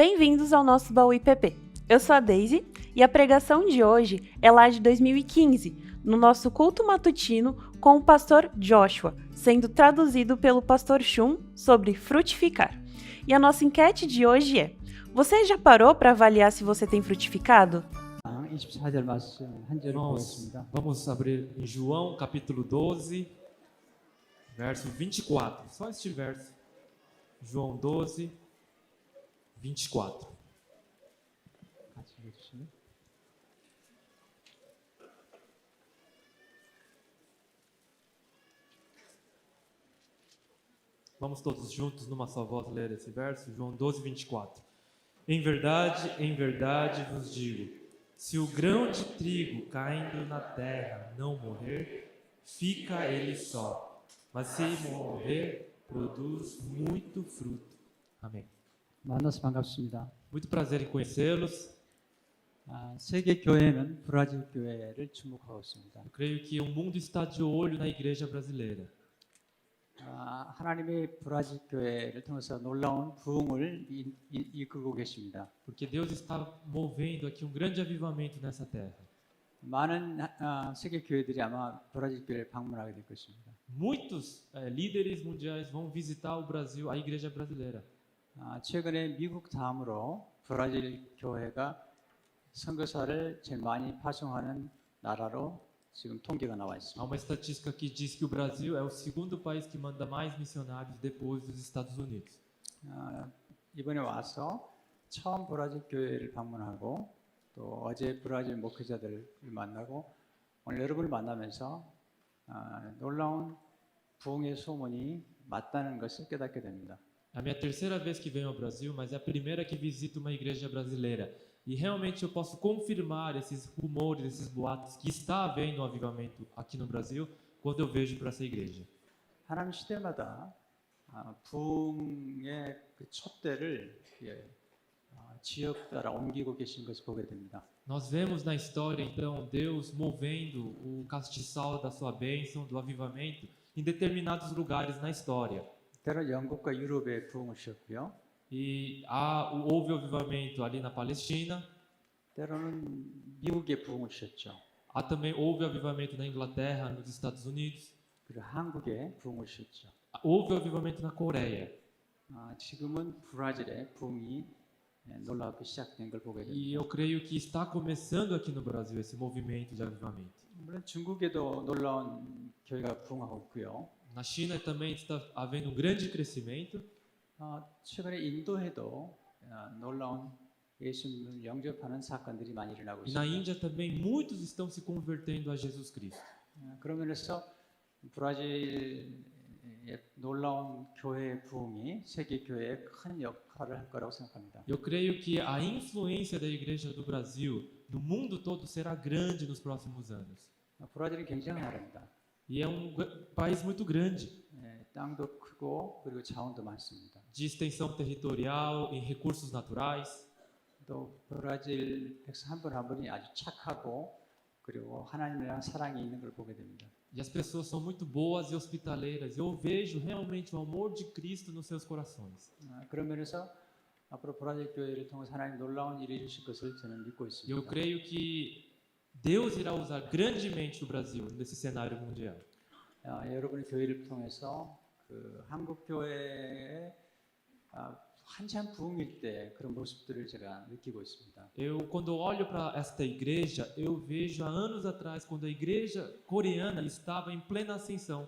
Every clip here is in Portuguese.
Bem-vindos ao nosso Baú IPP. Eu sou a Daisy e a pregação de hoje é lá de 2015, no nosso culto matutino com o pastor Joshua, sendo traduzido pelo pastor Shun sobre frutificar. E a nossa enquete de hoje é: você já parou para avaliar se você tem frutificado? 24절 말씀 한 절을 Irmãos, 보겠습니다. vamos abrir em João capítulo 12, verso 24. Só este verso. João 12, 24. 같이 읽어주시면. Vamos todos juntos numa só voz ler esse verso. João 12, 24. Em verdade vos digo, se o grão de trigo caindo na terra não morrer, fica ele só. Mas se morrer, produz muito fruto. Amém. 만나서 반갑습니다. Muito prazer em conhecê-los. 세계 교회는 브라질 교회를 주목하고 있습니다. Eu creio que o mundo está de olho na igreja brasileira. 하나님의 브라질 교회를 통해서 놀라운 부흥을 이끌고 계십니다. Porque Deus está movendo aqui um grande avivamento nessa terra. 많은 세계 교회들이 아마 브라질 교회를 방문하게 될 것입니다. Muitos líderes mundiais vão visitar o Brasil, a igreja brasileira. 최근에 미국 다음으로 브라질 교회가 선교사를 제일 많이 파송하는 나라로 지금 통계가 나와 Há 있습니다. uma estatística que diz que o Brasil é o segundo país que manda mais missionários depois dos Estados Unidos. 이번에 와서 처음 브라질 교회를 방문하고 또 어제 브라질 목회자들을 만나고 오늘 여러분을 만나면서 놀라운 부흥의 소문이 맞다는 것을 깨닫게 됩니다. É a minha terceira vez que venho ao Brasil, mas é a primeira que visito uma igreja brasileira. E realmente eu posso confirmar esses rumores, esses boatos que está havendo um avivamento aqui no Brasil quando eu vejo para essa igreja. 하나님 시대마다 부흥의 그 촛대를 지역 따라 옮기고 계신 것을 보게 됩니다. Nós vemos na história, então, Deus movendo o castiçal da sua bênção, do avivamento, em determinados lugares na história. 때로 영국과 유럽에 부흥을 주셨고요. E houve o avivamento ali na Palestina, 때로는 미국에 부흥을 주셨죠. também houve avivamento na Inglaterra, nos Estados Unidos, 그리고 한국에 부흥을 주셨죠. houve o avivamento na Coreia. 지금은 브라질에 부흥이 놀랍게 시작된 걸 보게 됩니다. E eu creio que está começando aqui no Brasil esse movimento de avivamento. 물론 중국에도 놀라운 교회가 부흥하고 있고요. Na China também está havendo um grande crescimento. 최근에 인도에도 놀라운 예수님을 영접하는 사건들이 많이 일어나고 E na 있습니다. Índia também muitos estão se convertendo a Jesus Cristo. 그런 면에서 브라질의 놀라운 교회의 부흥이 세계 교회에 큰 역할을 할 거라고 생각합니다. Eu creio que a influência da igreja do Brasil no mundo todo será grande nos próximos anos. 브라질은 굉장한 나라입니다. E é país muito grande, 땅도 크고 그리고 자원도 많습니다. de extensão territorial, em recursos naturais. 또 브라질 백성 한 분 한 분이 아주 착하고 그리고 하나님이랑 사랑이 있는 걸 보게 됩니다. E as pessoas são muito boas e hospitaleiras. Eu vejo realmente o amor de Cristo nos seus corações. 그런 면에서 앞으로 브라질 교회를 통해서 하나님 놀라운 일을 이루실 것을 저는 믿고 E eu 있습니다. creio que Deus irá usar grandemente o Brasil nesse cenário mundial. 여러분의 교회를 통해서 그 한국 교회의 한참 부흥일 때 그런 모습들을 제가 느끼고 있습니다. Quando olho para esta igreja, eu vejo há anos atrás, quando a igreja coreana estava em plena ascensão.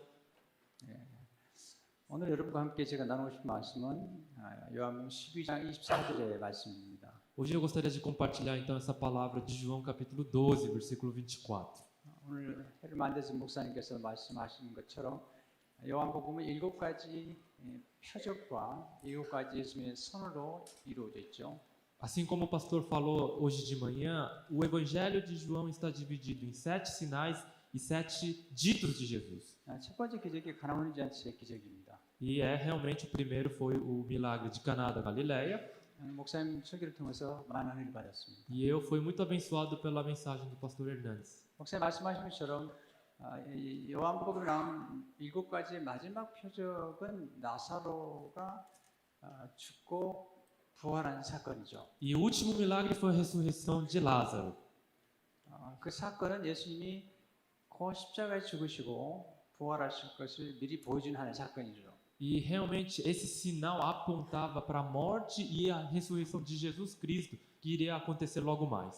오늘 여러분과 함께 제가 나누고 싶은 말씀은 요한복음 12장 24절의 말씀입니다. Hoje eu gostaria de compartilhar então essa palavra de João capítulo 12, versículo 24. 오늘 헤르만데스 목사님께서 말씀하신 것처럼 요한복음은 7가지 표적과 7가지 예수님의 선으로 이루어져 있죠. Assim como o pastor falou hoje de manhã, o evangelho de João está dividido em 7 sinais e 7 ditos de Jesus. 첫 번째 기적이 가나온 잔치의 기적입니다. E realmente o primeiro foi o milagre de Caná da Galileia. 목사님 설교를 통해서 많은 은혜를 받았습니다. E eu fui muito abençoado pela mensagem do pastor Hernandes. 목사님 말씀하신 것처럼 요한복음에 나온 7가지의 마지막 표적은 나사로가 죽고 부활한 사건이죠. E o último milagre foi a ressurreição de Lázaro. 그 사건은 예수님이 그 십자가에 죽으시고 부활하실 것을 미리 보여준 하나의 사건이죠. E realmente esse sinal apontava para a morte e a ressurreição de Jesus Cristo, que iria acontecer logo mais.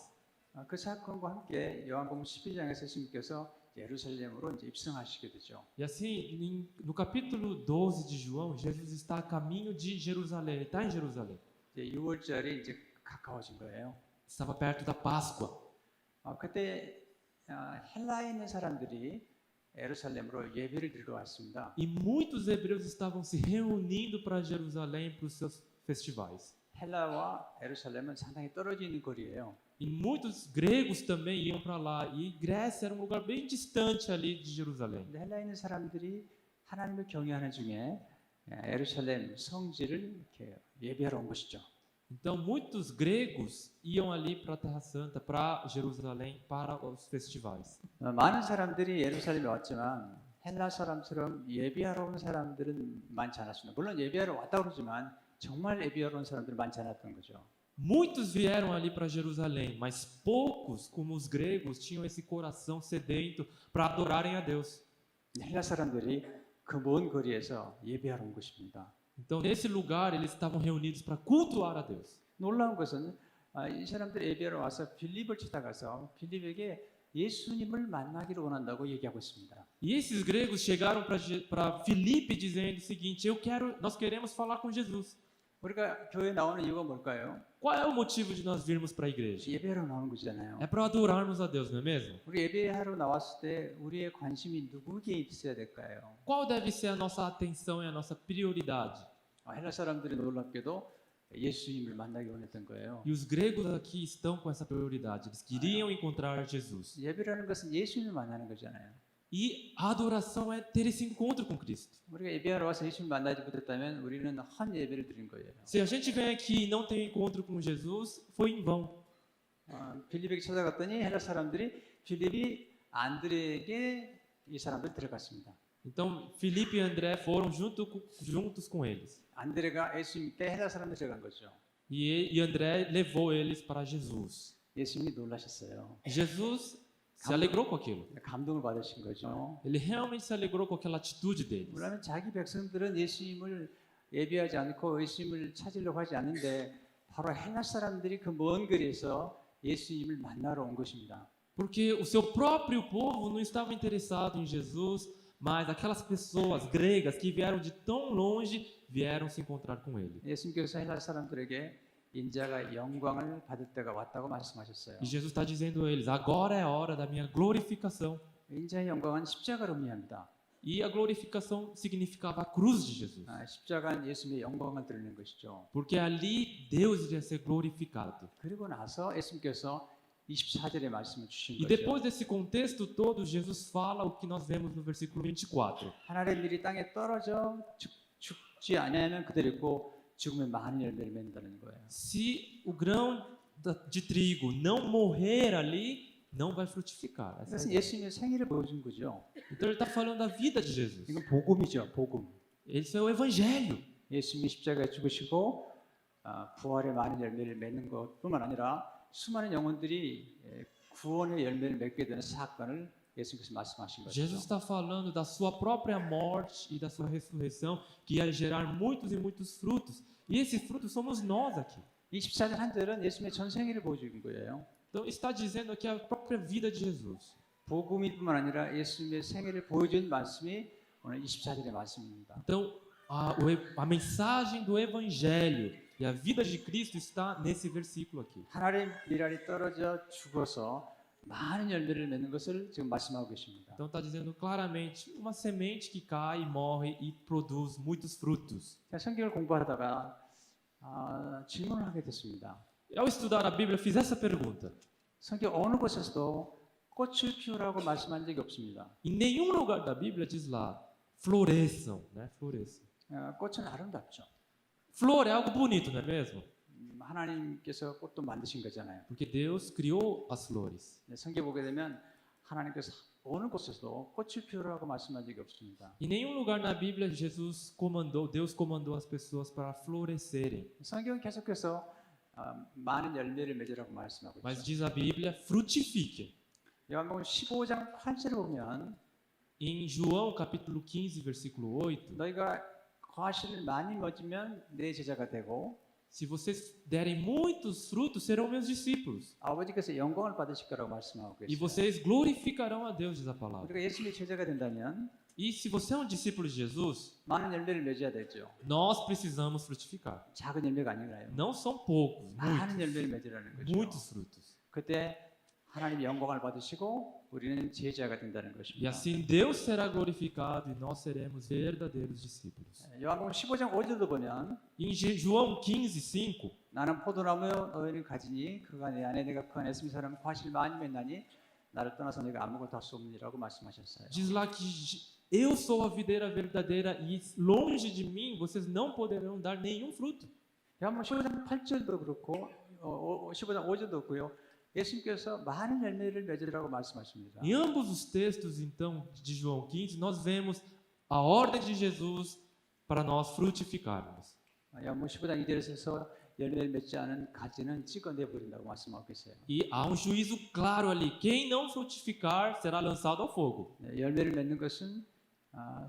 그 사건과 함께 요한복음 12장에서 예수님께서 예루살렘으로 이제 입성하시게 되죠. E assim, no capítulo 12 de João, Jesus está a caminho de Jerusalém, ele está em Jerusalém. 이제 6월절이 이제 가까워진 거예요. Estava perto da Páscoa. 그때 헬라에 있는 사람들이 예루살렘으로 예배를 드리러 왔습니다. E muitos hebreus estavam se reunindo para Jerusalém para os seus festivais. 헬라와 예루살렘은 상당히 떨어져 있는 거리예요. E muitos gregos também iam para lá. E Grécia era um lugar bem distante ali de Jerusalém. 근데 헬라에 있는 사람들이 하나님을 경외하는 중에 예루살렘 성지를 이렇게 예배하러 온 것이죠. Então muitos gregos iam ali para a Terra Santa, para Jerusalém, para os festivais. 많은 사람들이 예루살렘에 왔지만 헬라 사람처럼 예배하러 온 사람들은 많지 않았습니다. 물론 예배하러 왔다 그러지만 정말 예배하러 온 사람들은 많지 않았던 거죠. Muitos vieram ali para Jerusalém, mas poucos, como os gregos, tinham esse coração sedento para adorarem a Deus. 헬라 사람들이 그 먼 거리에서 예배하러 온 것입니다. Então, nesse lugar, eles estavam reunidos para cultuar a Deus. 놀라운 것은 이 사람들이 예배하러 와서 빌립을 찾아가서 빌립에게 예수님을 만나기를 원한다고 얘기하고 있습니다. E esses gregos chegaram para Filipe dizendo o seguinte: nós queremos falar com Jesus. 우리가 교회에 나오는 이유가 뭘까요? Qual é o motivo de nós virmos para a igreja? 예배하러 나오는 거잖아요. É para adorarmos a Deus, não é mesmo? 우리 예배하러 나왔을 때 우리의 관심이 누구에게 있어야 될까요? Qual deve ser a nossa atenção e a nossa prioridade? 헬라 사람들이 놀랍게도 예수님을 만나기 원했던 거예요. E os gregos aqui estão com essa prioridade. Eles queriam encontrar Jesus. 예배라는 것은 예수님을 만나는 거잖아요. E a adoração é ter esse encontro com Cristo. 우리가 예배하러 와서 예수님 만나지 못했다면 우리는 한 예배를 드린 거예요. Se a gente vem aqui e não tem encontro com Jesus, foi em vão. 빌립에게 찾아갔더니 헬라 사람들이 빌립이 안드레에게 이 사람들 데려갔습니다. Então, Filipe e André foram juntos com eles. 안드레가 예수님께 헬라 사람들 데려간 거죠. E André levou eles para Jesus. 예수님이 놀라셨어요. Jesus se alegrou com aquilo. 감동을 받으신 거죠. Ele realmente se alegrou com aquela atitude deles. 물론 자기 백성들은 예수님을 예배하지 않고 예수님을 찾으려고 하지 않는데 바로 헬라 사람들이 그 먼 거리에서 예수님을 만나러 온 것입니다. Porque o seu próprio povo não estava interessado em Jesus, mas aquelas pessoas gregas que vieram de tão longe vieram se encontrar com ele. 예수님께서 헬라 사람들에게 인자가 영광을 받을 때가 왔다고 말씀하셨어요. E Jesus está dizendo a eles: agora é a hora da minha glorificação. 인자의 영광은 십자가를 의미합니다. E a glorificação significava a cruz de Jesus. 십자가는 예수님의 영광을 드리는 것이죠. Porque ali Deus iria ser glorificado. 그리고 나서 예수님께서 24절에 말씀을 주신 E 거죠. depois desse contexto todo, Jesus fala o que nós vemos no versículo 24. 하나님의 일이 땅에 떨어져 죽지 않으면 그대로 있고 죽으면 많은 열매를 맺는다는 거예요. Se o grão de trigo não morrer ali, não vai frutificar. Essa é a 그래서 ideia. 예수님의 생애를 보여준 거죠. Então ele está falando da vida de Jesus. 이건 복음이죠, 복음. Esse é o evangelho. 예수님이 십자가에 죽으시고 부활의 많은 열매를 맺는 것뿐만 아니라 수많은 영혼들이 구원의 열매를 맺게 되는 사건을 예수님께서 말씀하신 거죠. Jesus está falando da sua própria morte e da sua ressurreição, que ia gerar muitos e muitos frutos. E esses frutos somos nós aqui. 24절 한 절은 예수님의 전생애를 보여준 거예요. Então está dizendo aqui a própria vida de Jesus. 복음이뿐만 아니라 예수님의 생애를 보여준 말씀이 오늘 24절의 말씀입니다. Então a mensagem do evangelho e a vida de Cristo está nesse versículo aqui. 하나님 미랄이 떨어져 죽어서 많은 열매를 맺는 것을 지금 말씀하고 계십니다. Então está dizendo claramente uma semente que cai, morre e produz muitos frutos. 성경을 공부하다가 질문을 하게 됐습니다. Ao estudar a Bíblia, fiz essa pergunta. 성경 어느 곳에서도 꽃을 피우라고 말씀한 적이 없습니다. Em nenhum lugar da Bíblia diz lá, floresçam, né? Floresçam. 꽃은 아름답죠. Flor é algo bonito, não é mesmo? 하나님께서 꽃도 만드신 거잖아요. Porque Deus criou as flores. 성경 보게 되면 하나님께서 어느 곳에서도 꽃을 피우라고 말씀한 적이 없습니다. Em nenhum lugar na Bíblia Deus comandou as pessoas para florescerem. 성경은 계속해서 많은 열매를 맺으라고 말씀하고 Mas 있죠. diz a Bíblia, frutifiquem. 요한복음 15장 8절을 보면 Em João capítulo 15, versículo 8, 너희가 과실을 많이 맺으면 내 제자가 되고 se vocês derem muitos frutos, serão meus discípulos. 아버지께서 영광을 받으실 거라고 말씀하고 E 계세요. vocês glorificarão a Deus, diz a palavra. 우리가 예수님의 제자가 된다면 E se você é um discípulo de Jesus, 많은 열매를 맺어야 되죠. nós precisamos frutificar. 작은 열매가 아니라요. Não são poucos, 많은 열매를 맺으라는 거죠. muitos frutos. 그때 하나님이 영광을 받으시고 우리는 제자가 된다는 E 것입니다. assim Deus será glorificado e nós seremos verdadeiros discípulos. 요한복음 15장 5절도 보면 Em João 15:5, 나는 포도나무요 너희는 가지니 그가 내 안에 내가 그 안에 있으면 사람 과실 많이 맺나니 나를 떠나서 너희가 아무것도 할 수 없느니라고 말씀하셨어요. diz lá que eu sou a videira verdadeira e longe de mim vocês não poderão dar nenhum fruto. 요한복음 15장 8절도 그렇고 15장 5절도 그렇고요. 예수님께서 많은 열매를 맺으라고 말씀하십니다. Em ambos os textos, então, de João 15, nós vemos a ordem de Jesus para nós frutificarmos. 요한복음 15장 2절에서 열매를 맺지 않은 가지는 찍어내 버린다고 말씀하고 계세요. E há um juízo claro ali. Quem não frutificar será lançado ao fogo. 열매를 맺는 것은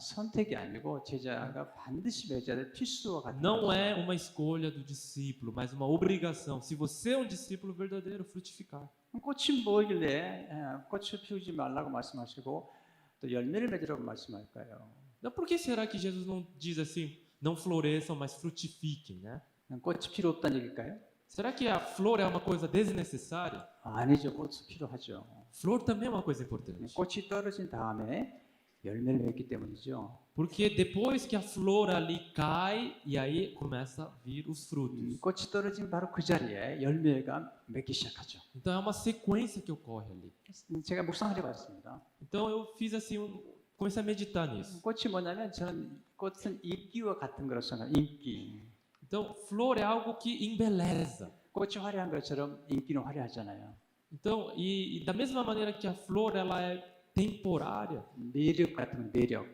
선택이 아니고 제자가 반드시 맺어야 될 필수와 같은 Não é uma escolha do discípulo, mas uma obrigação. Se você é um discípulo verdadeiro, frutificar. 꽃이 뭐길래 꽃을 피우지 말라고 말씀하시고 또 열매를 맺으라고 말씀할까요? Então, por que será que Jesus não diz assim, não floresçam, mas frutifiquem, né? 꽃이 필요 없다는 얘기일까요? Será que a flor é uma coisa desnecessária? 아니죠. 꽃이 필요하죠. Flor também é uma coisa importante. 꽃이 떨어진 다음에 열매를 맺기 때문이죠. Porque depois que a flor ali cai, e aí começa a vir os frutos. 꽃이 떨어진 바로 그 자리에 열매가 맺기 시작하죠. Então é uma sequência que ocorre ali. 제가 묵상을 해봤습니다. Então eu fiz assim, comecei a meditar nisso. 꽃이 뭐냐면 저는 꽃은 인기와 같은 거라고 생각해요. 인기. Então, flor é algo que embeleza. 꽃이 화려한 것처럼 인기는 화려하잖아요. Então, e da mesma maneira que a flor ela é temporária, 매력 같은 거, 매력.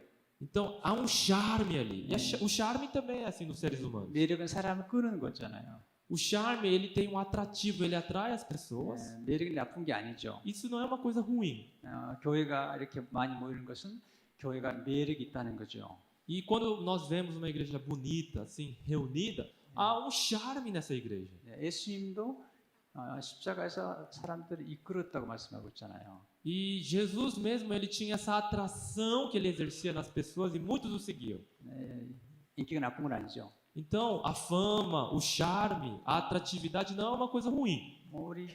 então há um charme ali. E o charme também é assim nos seres humanos. 매력은 사람을 끄는 거잖아요. O charme, ele tem um atrativo, ele atrai as pessoas. 매력이 나쁜 게 아니죠. Isso não é uma coisa ruim. 교회가 이렇게 많이 모이는 것은 교회가 매력이 있다는 거죠. E quando nós vemos uma igreja bonita, assim, reunida, há um charme nessa igreja. 예수님도 십자가에서 사람들을 이끌었다고 말씀하고 있잖아요. E Jesus mesmo, ele tinha essa atração que ele exercia nas pessoas e muitos o seguiam. 인기가 나쁜 건 아니죠. Então, a fama, o charme, a atratividade não é uma coisa ruim. 우리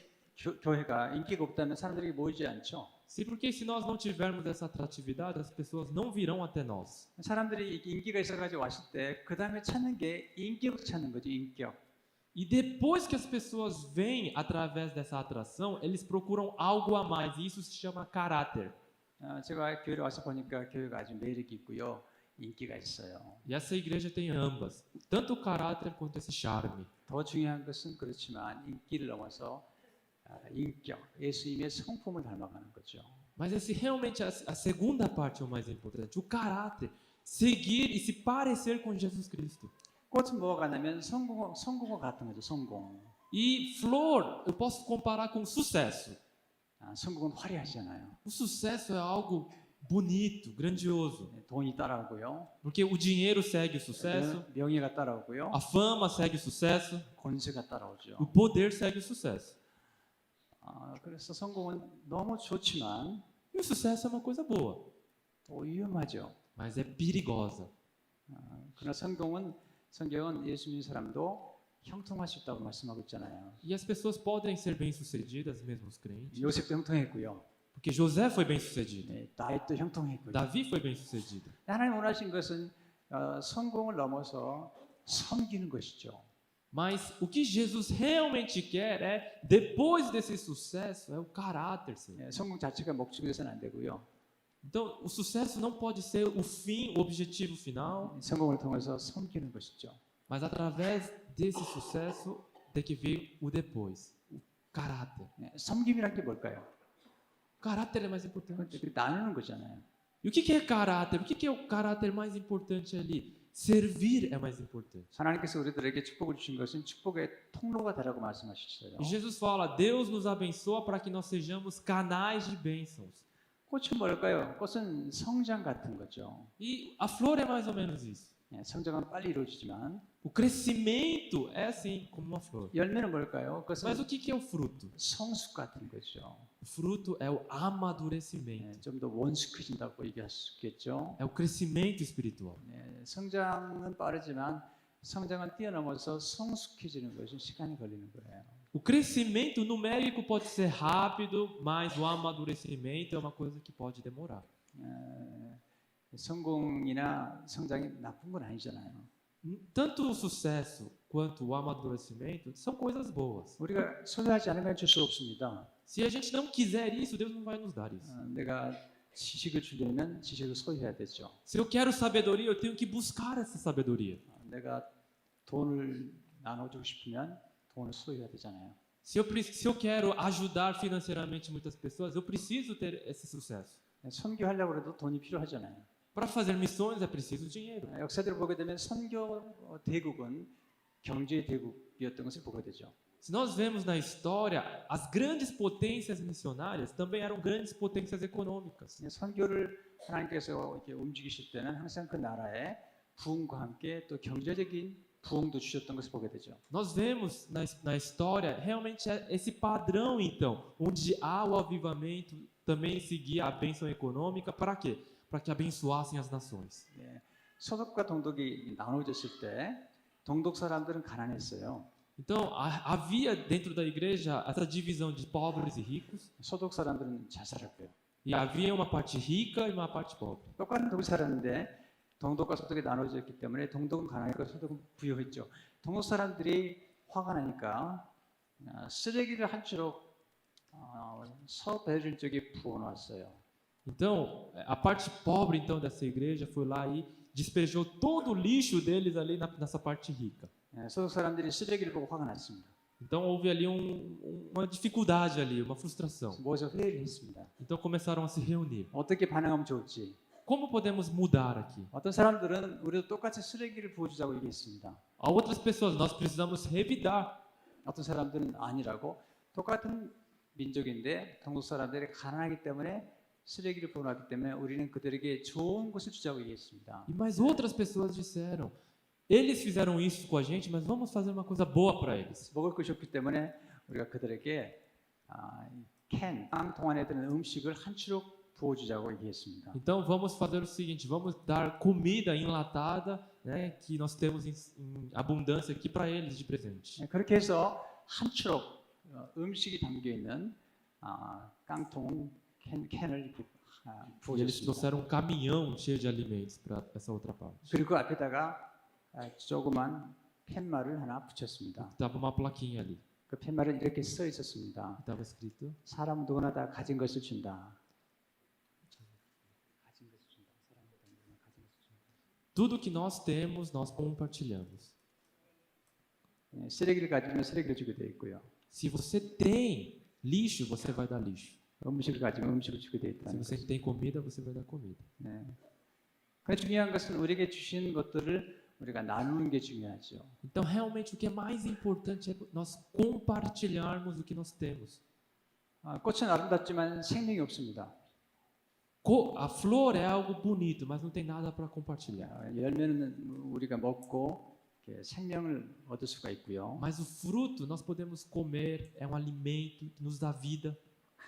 교회가 인기가 없다면 사람들이 모이지 않죠. Sim, porque se nós não tivermos essa atratividade, as pessoas não virão até nós. 사람들이 인기가 있어가지고 왔을 때 그 다음에 찾는 게 인격 찾는 거죠. 인격. E depois que as pessoas vêm através dessa atração, eles procuram algo a mais. E isso se chama caráter. 제가 교회에 와서 보니까 교회가 아주 매력이 있고요. 인기가 있어요. E essa igreja tem ambas, tanto o caráter quanto esse charme. 더 중요한 것은 그렇지만 인기를 넘어서 인격, 예수님의 성품을 닮아가는 거죠. Mas esse realmente a segunda parte é o mais importante, o caráter, seguir e se parecer com Jesus Cristo. 꽃은 뭐가 같냐면 성공과 같은 거죠. 성공. E flor, eu posso comparar com sucesso. 성공은 화려하잖아요. O sucesso é algo bonito, grandioso. 돈이 따라오고요. Porque o dinheiro segue o sucesso, 명예가 따라오고요. a fama segue o sucesso, 권세가 따라오죠. o poder segue o sucesso. 그래서 성공은 너무 좋지만 E o sucesso é uma coisa boa, 또 위험하죠. mas é perigosa. 그러나 성경은 예수 믿는 사람도 형통할 수 있다고 말씀하고 있잖아요. E as pessoas podem ser bem-sucedidas, mesmo os crentes. 요셉도 형통했고요. Porque José foi bem-sucedido, 다윗도 형통했고요. Davi foi bem-sucedido. 하나님 원하신 것은 성공을 넘어서 섬기는 것이죠. Mas o que Jesus realmente quer é, depois desse sucesso, é o caráter seu. 성공 자체가 목적이 되서는 안 되고요. Então, o sucesso não pode ser o fim, o objetivo final, 성공을 통해서 섬기는 것이죠. mas através desse sucesso tem que vir o depois, o caráter. 섬김이란 게 뭘까요? caráter é mais 그건 importante. 이렇게 나누는 거잖아요. E o que é caráter? O que é o caráter mais importante ali? Servir é mais importante. 하나님께서 우리들에게 축복을 주신 것은 축복의 통로가 되라고 말씀하셨어요. E Jesus fala: Deus nos abençoa para que nós sejamos canais de bênçãos. 꽃은 뭘까요? 꽃은 성장 같은 거죠. E a flor é mais ou menos isso. 예, 성장은 빨리 이루어지지만 O crescimento é assim como uma flor. 열매는 뭘까요? Mas 그것은 o que é o fruto? 성숙 같은 거죠. O fruto é o amadurecimento, 좀 더 원숙해진다고 얘기할 수 있겠죠. é o crescimento espiritual. 예, 성장은 빠르지만 성장은 뛰어넘어서 성숙해지는 것이 시간이 걸리는 거예요. O crescimento numérico pode ser rápido, mas o amadurecimento é uma coisa que pode demorar. 성공이나 성장이 나쁜 건 아니잖아요. Tanto o sucesso quanto o amadurecimento são coisas boas. 우리가 소유하지 않으면 줄 수 없습니다. Se a gente não quiser isso, Deus não vai nos dar isso. 내가 지식을 주려면 지식을 소유해야 되죠. Se eu quero sabedoria, eu tenho que buscar essa sabedoria. 내가 돈을 나눠주고 싶으면 돈을 소유해야 되잖아요. Se eu quero ajudar financeiramente muitas pessoas, eu preciso ter esse sucesso. 선교하려고 해도 돈이 필요하잖아요. Para fazer missões é preciso dinheiro. 역사들을 보게 되면 선교 대국은 경제 대국이었던 것을 보게 되죠. Se nós vemos na história, as grandes potências missionárias também eram grandes potências econômicas. 선교를 하나님께서 이렇게 움직이실 때는 항상 그 나라에 부흥과 함께 또 경제적인 부흥도 주셨던 것을 보게 되죠. Nós vemos na história realmente esse padrão, então, onde há o avivamento, também seguia a bênção econômica, para quê? Para que abençoassem as nações. 소득과 동독이 나눠졌을 때 동독 사람들은 가난했어요. Então, havia dentro da igreja essa divisão de pobres e ricos, 소득 사람들은 잘 살았고요. e havia uma parte rica e uma parte pobre. 똑같은 동이 살았는데 동독과 소득이 나눠졌기 때문에 동독은 가난했고 소득은 부유했죠. 동독 사람들이 화가 나니까 쓰레기를 한 주로 서베를린 쪽에 부어놨어요. Então, a parte pobre então dessa igreja foi lá e despejou todo o lixo deles ali nessa parte rica. 소득 사람들이 쓰레기를 보고 화가 났습니다. Então houve ali uma dificuldade ali, uma frustração. 모여서 회의를 했습니다. Então começaram a se reunir. 어떻게 반응하면 좋을지. Como podemos mudar aqui? 어떤 사람들은 우리도 똑같이 쓰레기를 부어주자고 얘기했습니다. Há outras pessoas, nós precisamos revidar. 어떤 사람들은 아니라고 똑같은 민족인데 동독 사람들이 가난하기 때문에 쓰레기를 부어놨기 때문에 우리는 그들에게 좋은 것을 주자고 얘기했습니다. E mais outras pessoas disseram, eles fizeram isso com a gente, mas vamos fazer uma coisa boa para eles. 먹을 것이 없기 때문에 우리가 그들에게 깡통 안에 드는 음식을 한 추록 부어주자고 얘기했습니다. Então vamos fazer o seguinte, vamos dar comida enlatada, né, que nós temos em abundância aqui para eles de presente. 그렇게 해서 한 추록 음식이 담겨 있는 깡통 캔을 E eles 부어줬습니다. trouxeram um caminhão cheio de alimentos para essa outra parte. 그리고 앞에다가 조그만 팻말을 하나 붙였습니다. Estava uma plaquinha ali. 그 팻말은 이렇게 써 있었습니다. Estava escrito: 사람 누구나 다 가진 것을 준다. tudo que nós temos, nós compartilhamos. 쓰레기를 가지면 쓰레기를 주게 되어 있고요. Se você tem lixo, você vai dar lixo. 음식을 가지면 음식을 주게 되어 Se 있다는 você 거죠. tem comida, você vai dar comida. 그 중요한 것은 우리에게 주신 것들을 우리가 나누는 게 중요하죠. Então, realmente, o que é mais importante é nós compartilharmos o que nós temos. 꽃은 아름답지만 생명이 없습니다. A flor é algo bonito, mas não tem nada para compartilhar. 열매는 우리가 먹고 이렇게 생명을 얻을 수가 있고요. Mas o fruto nós podemos comer, é um alimento que nos dá vida.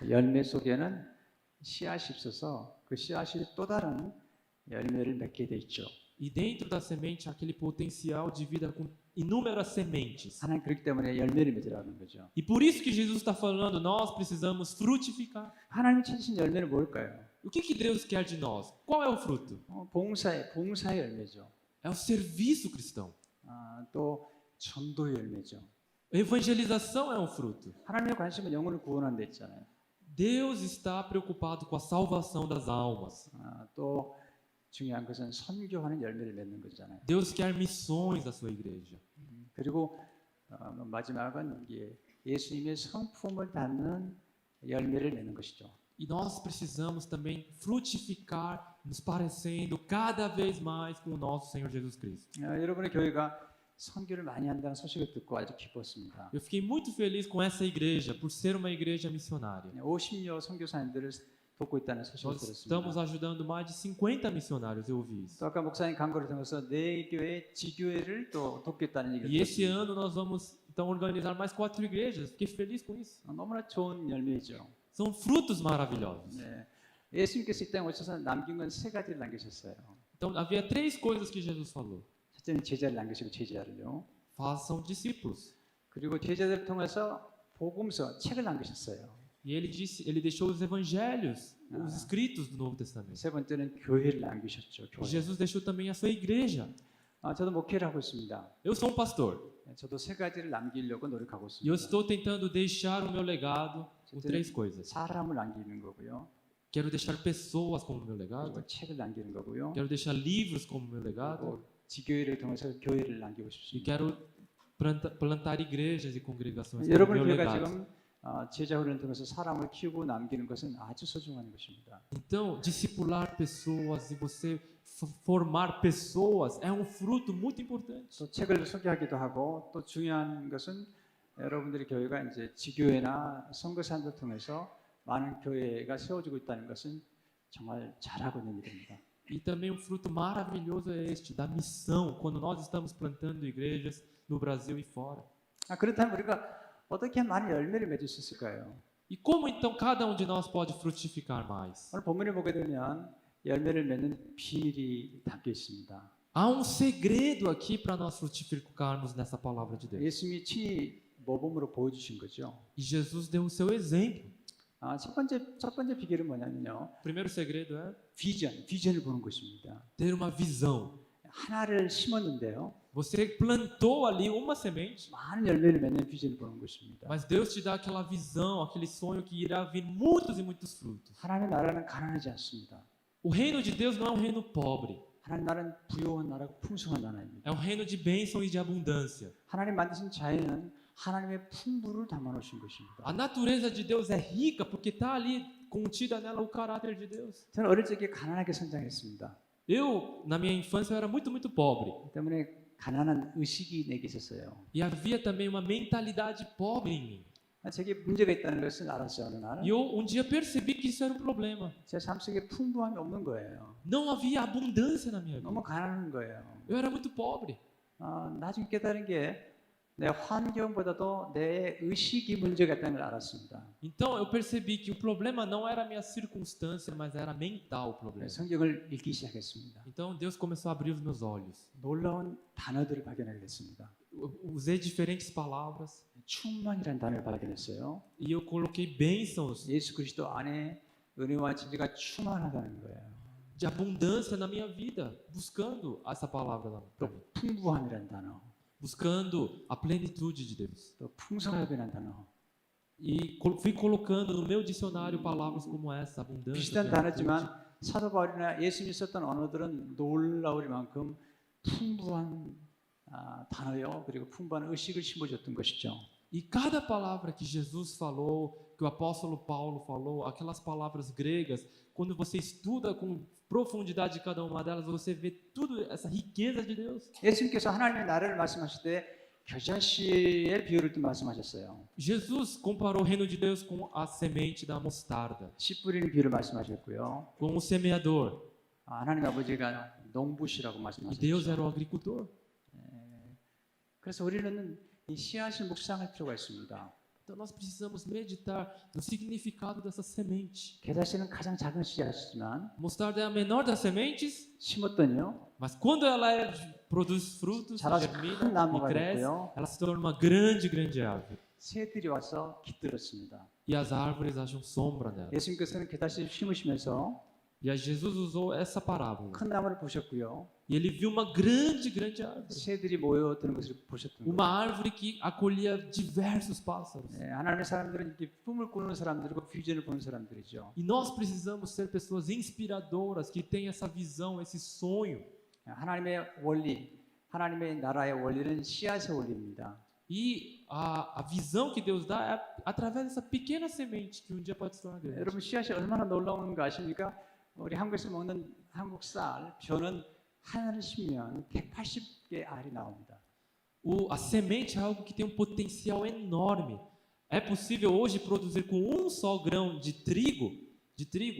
열매 속에는 씨앗이 있어서 그 씨앗이 또 다른 열매를 맺게 돼 있죠. E dentro da semente há aquele potencial de vida com inúmeras sementes. 하나님 그렇기 때문에 열매를 맺으라는 거죠. E por isso que Jesus está falando, nós precisamos frutificar. 하나님이 찾으신 열매는 뭘까요? O que Deus quer de nós? Qual é o fruto? 봉사의 열매죠. É o serviço cristão. 또 전도의 열매죠. A evangelização é um fruto. 하나님의 관심은 영혼을 구원하는 데 있잖아요. Deus está preocupado com a salvação das almas. 또 중요한 것은 선교하는 열매를 맺는 거잖아요. Deus quer missões da sua igreja. 그리고 마지막은 이게 예수님의 성품을 닮는 열매를 맺는 것이죠. E nós precisamos também frutificar, nos parecendo cada vez mais com o nosso Senhor Jesus Cristo. 여러분의 교회가 선교를 많이 한다는 소식을 듣고 아주 기뻤습니다. Eu fiquei muito feliz com essa igreja, por ser uma igreja missionária. 50여 선교사님들을 돕고 있다는 소식을 Nós estamos 들었습니다. ajudando mais de 50 missionários, eu ouvi isso. 또 아까 목사님 광고를 통해서 내 교회 지교회를 또 돕겠다는 얘기를 E esse 들었습니다. ano nós vamos então organizar mais 4 igrejas. Fiquei feliz com isso. 너무나 좋은 열매이죠. São frutos maravilhosos. 네. 예수님께서 이 땅에 오셔서 남긴 건 3가지를 남기셨어요. Então havia 3 coisas que Jesus falou. 첫째는 제자를 남기시고 제자를요. Façam discípulos. 그리고 제자들을 통해서 복음서 책을 남기셨어요. E ele deixou os evangelhos, os escritos do Novo Testamento. 세 번째는 교회를 남기셨죠. E 교회. Jesus deixou também a sua igreja. 저도 목회를 하고 있습니다. Eu sou um pastor 저도 3가지를 남기려고 노력하고 e eu 있습니다. estou tentando deixar o meu legado com 3 coisas. 사람을 남기는 거고요. Quero deixar pessoas como meu legado. 그리고 책을 남기는 거고요. Quero deixar livros como meu legado. 그리고 지교회를 통해서 교회를 남기고 E 싶습니다. quero plantar igrejas e congregações como 여러분의 meu 교회가 legado. 지금 제자 훈련을 통해서 사람을 키우고 남기는 것은 아주 소중한 것입니다. Então, discipular pessoas e você formar pessoas é um fruto muito importante. 또 책을 소개하기도 하고 또 중요한 것은 여러분들의 교회가 이제 지교회나 선교사님들 통해서 많은 교회가 세워지고 있다는 것은 정말 잘하고 있는 일입니다. E também um fruto maravilhoso é este, da missão, quando nós estamos plantando igrejas no Brasil e fora. 그렇다면 우리가 어떻게 많은 열매를 맺을 수 있을까요? E como então cada um de nós pode frutificar mais? 오늘 본문을 보게 되면 열매를 맺는 비밀이 담겨 있습니다. Há um segredo aqui para nós frutificarmos nessa palavra de Deus. 예수님이 친히 모범으로 보여주신 거죠. E Jesus deu o seu exemplo. 첫 번째 비결은 뭐냐면요. O primeiro segredo é 비전을 보는 것입니다. ter uma visão. 하나를 심었는데요. Você plantou ali uma semente, 많은 열매를 맺는 비전을 보는 것입니다. mas Deus te dá aquela visão, aquele sonho que irá vir muitos e muitos frutos. 하나님의 나라는 가난하지 않습니다. O reino de Deus não é um reino pobre, 하나님 나라는 부유한 나라고 풍성한 나라입니다. é um reino de bênção e de abundância. 하나님 만드신 자연은 하나님의 풍부를 담아놓으신 것입니다. A natureza de Deus é rica porque está ali contida nela o caráter de Deus. 저는 어릴 적에 가난하게 성장했습니다. Eu, na minha infância, eu era muito pobre. 때문에 가난한 의식이 내게 있었어요. E havia também uma mentalidade pobre em mim. 제게 문제가 있다는 것을 알았어요. 어느 날. E eu um dia percebi que isso era um problema. 제 삶 속에 풍부함이 없는 거예요. Não havia abundância na minha vida. 너무 가난한 거예요. Eu era muito pobre. 나중에 깨달은 게 내 환경보다도 내 의식이 문제가 있다는 걸 알았습니다. Então eu percebi que o problema não era a minha circunstância, mas era mental o problema. 성경을 읽기 시작했습니다. Então Deus começou a abrir os meus olhos. 놀라운 단어들을 발견하게 됐습니다. Usei diferentes palavras 충만이라는 단어를 발견했어요. e eu coloquei bênçãos 예수 그리스도 안에 은혜와 진리가 충만하다는 거예요. de abundância na minha vida, buscando essa palavra lá para 또 mim. 풍부함이라는 단어, Buscando a plenitude de Deus. 또 풍성함이라는 단어. E fui colocando no meu dicionário palavras como essa, abundância. 비슷한 plenitude. 단어지만 사도 바울이나 예수님이 썼던 언어들은 놀라울 만큼 풍부한 단어요. 그리고 풍부한 의식을 심어줬던 것이죠. E cada palavra que Jesus falou, que o apóstolo Paulo falou, aquelas palavras gregas, quando você estuda com profundidade cada uma delas, você vê tudo essa riqueza de Deus. 예수님께서 하나님의 나라를 말씀하실 때 겨자씨의 비유를 또 말씀하셨어요. Jesus comparou o reino de Deus com a semente da mostarda, 씨 뿌리는 비유를 말씀하셨고요. com o semeador. 하나님 아버지가 농부시라고 E Deus 말씀하셨죠. era o agricultor. 그래서 우리는 이 씨앗을 묵상할 필요가 있습니다. Então nós precisamos meditar no significado dessa semente. 겨자씨는 가장 작은 씨앗이지만 Mostarda é a menor das sementes, 심었더니요. mas quando ela produz frutos, 자라서 큰 germina e 나무가 cresce, 됐고요. ela se torna uma grande árvore. 새들이 와서 깃들었습니다. E as árvores acham sombra nela. 예수님께서는 겨자씨를 심으시면서 E aí Jesus usou essa parábola. 큰 나무를 보셨고요. E ele viu uma grande árvore. 새들이 모여드는 것을 보셨던 Uma 거예요. árvore que acolhia diversos pássaros. 하나님의 사람들은 이렇게 꿈을 꾸는 사람들이고 비전을 보는 사람들이죠. E nós precisamos ser pessoas inspiradoras que têm essa visão, esse sonho. 하나님의 원리, 하나님의 나라의 원리는 씨앗의 원리입니다. E a visão que Deus dá através dessa pequena semente que um dia pode se tornar grande. 여러분 씨앗이 얼마나 놀라운 거 아십니까? 우리 한국에서 먹는 한국 쌀 벼는 하나를 심으면 180개 알이 나옵니다. A semente é algo que tem um potencial enorme. É possível hoje produzir com um só grão de trigo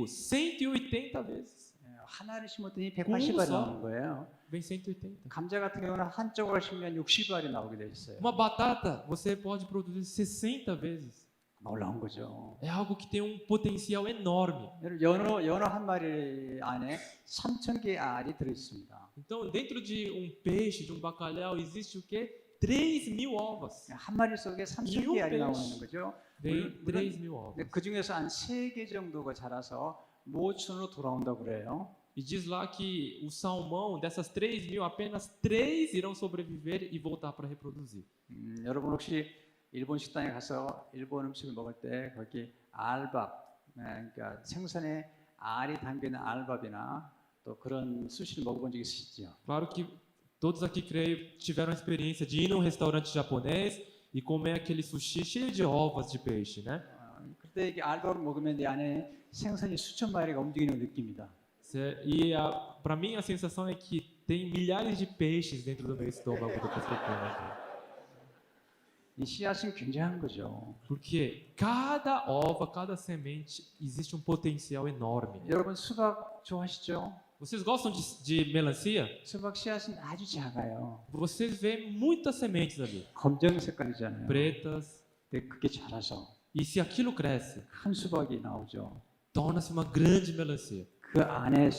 180 vezes. 하나를 심었더니 180알이 나오는 거예요. Vem 180. 감자 같은 경우는 한 쪽을 심으면 60알이 나오게 돼 있어요. Uma batata você pode produzir 60 vezes. 놀라운 거죠. É algo que tem um potencial enorme. 연어 한 마리 안에 3,000개의 알이 들어 있습니다. Então, dentro de um peixe, de um bacalhau, existe o quê? 3.000 ovas. 한 마리 속에 3,000개의 알이 나오는 거죠. Vem 3.000 ovas. 그 중에서 한 3개 정도가 자라서 모촌으로 돌아온다고 그래요. E diz lá que o salmão, dessas 3.000, apenas 3 irão sobreviver e voltar para reproduzir. 여러분 혹시 일본 식당에 가서 일본 음식을 먹을 때 거기 알밥, 그러니까 생선에 알이 담기는 알밥이나 또 그런 수시를 먹어본 적 있으시죠? Claro que todos aqui, creio, tiveram a experiência de ir num restaurante japonês e comer aquele sushi cheio de ovas de peixe, né? 그때 이게 알밥을 먹으면 내 안에 생선이 수천 마리가 움직이는 걸 느낍니다. E para mim a sensação é que tem milhares de peixes dentro do meu estômago depois que eu como aqui. 이 씨앗은 굉장한 거죠. Porque cada ova, cada semente, existe um potencial enorme. 여러분 수박 좋아하시죠? Vocês gostam de melancia? 수박 씨앗은 아주 작아요. Vocês veem muitas sementes ali, 검정 색깔이잖아요. pretas. 근데 그게 자라서 E se aquilo cresce, 큰 수박이 나오죠. torna-se uma grande melancia. 그 안에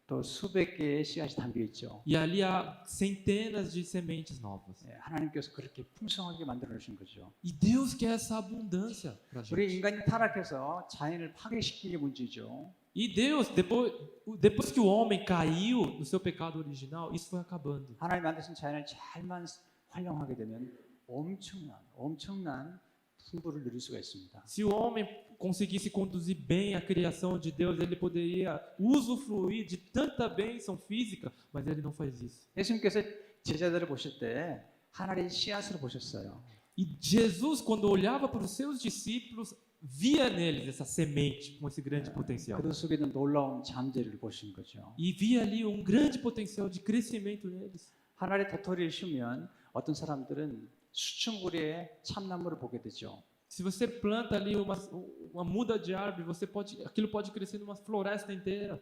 또 수백 개의 씨앗이 담겨 있죠. E ali há centenas de sementes novas. 하나님께서 그렇게 풍성하게 만들어 놓으신 거죠. E Deus quer essa abundância para gente. 우리 인간이 타락해서 자연을 파괴시킨 게 문제죠. E Deus, depois que o homem caiu no seu pecado original, isso foi acabando. 하나님 만드신 자연을 잘만 활용하게 되면 엄청난 풍부를 누릴 수가 있습니다. Se o homem conseguisse conduzir bem a criação de Deus, ele poderia usufruir de tanta bênção física, mas ele não faz isso. 예수님께서 제자들을 보실 때 하나님의 씨앗으로 보셨어요. E Jesus, quando olhava para os seus discípulos, via neles essa semente com esse grande potencial. 그들 속에 있는 놀라운 잠재를 보신 거죠. E via ali um grande potencial de crescimento neles. 하나님의 도토리를 심으면 어떤 사람들은 수천 그루의 참나무를 보게 되죠. Se você planta ali uma muda de árvore, aquilo pode crescer numa floresta inteira.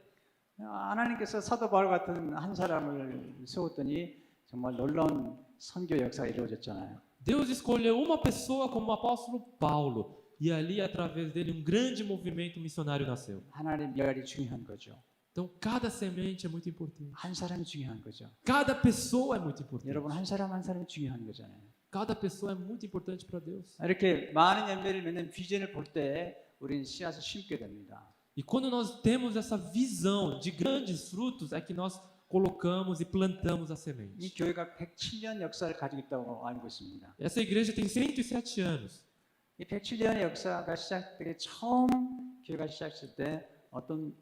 하나님께서 사도 바울 같은 한 사람을 세웠더니 정말 놀라운 선교 역사가 이루어졌잖아요. Deus escolheu uma pessoa como o apóstolo Paulo, e ali, através dele, um grande movimento missionário nasceu. 하나님의 미랄이 중요한 거죠. Então, cada semente é muito importante. 한 사람이 중요한 거죠. Cada pessoa é muito importante. 여러분 한 사람이 중요한 거잖아요. Cada pessoa é muito importante para Deus. 이렇게 많은 열매를 맺는 비전을 볼 때 우리는 씨앗을 심게 됩니다. E quando nós temos essa visão de grandes frutos, é que nós colocamos e plantamos a 이 semente. 교회가 107년 역사를 가지고 있다고 알고 있습니다. Essa igreja tem 107 anos. 이 107년의 역사가 시작되기 처음 교회가 시작했을 때 어떤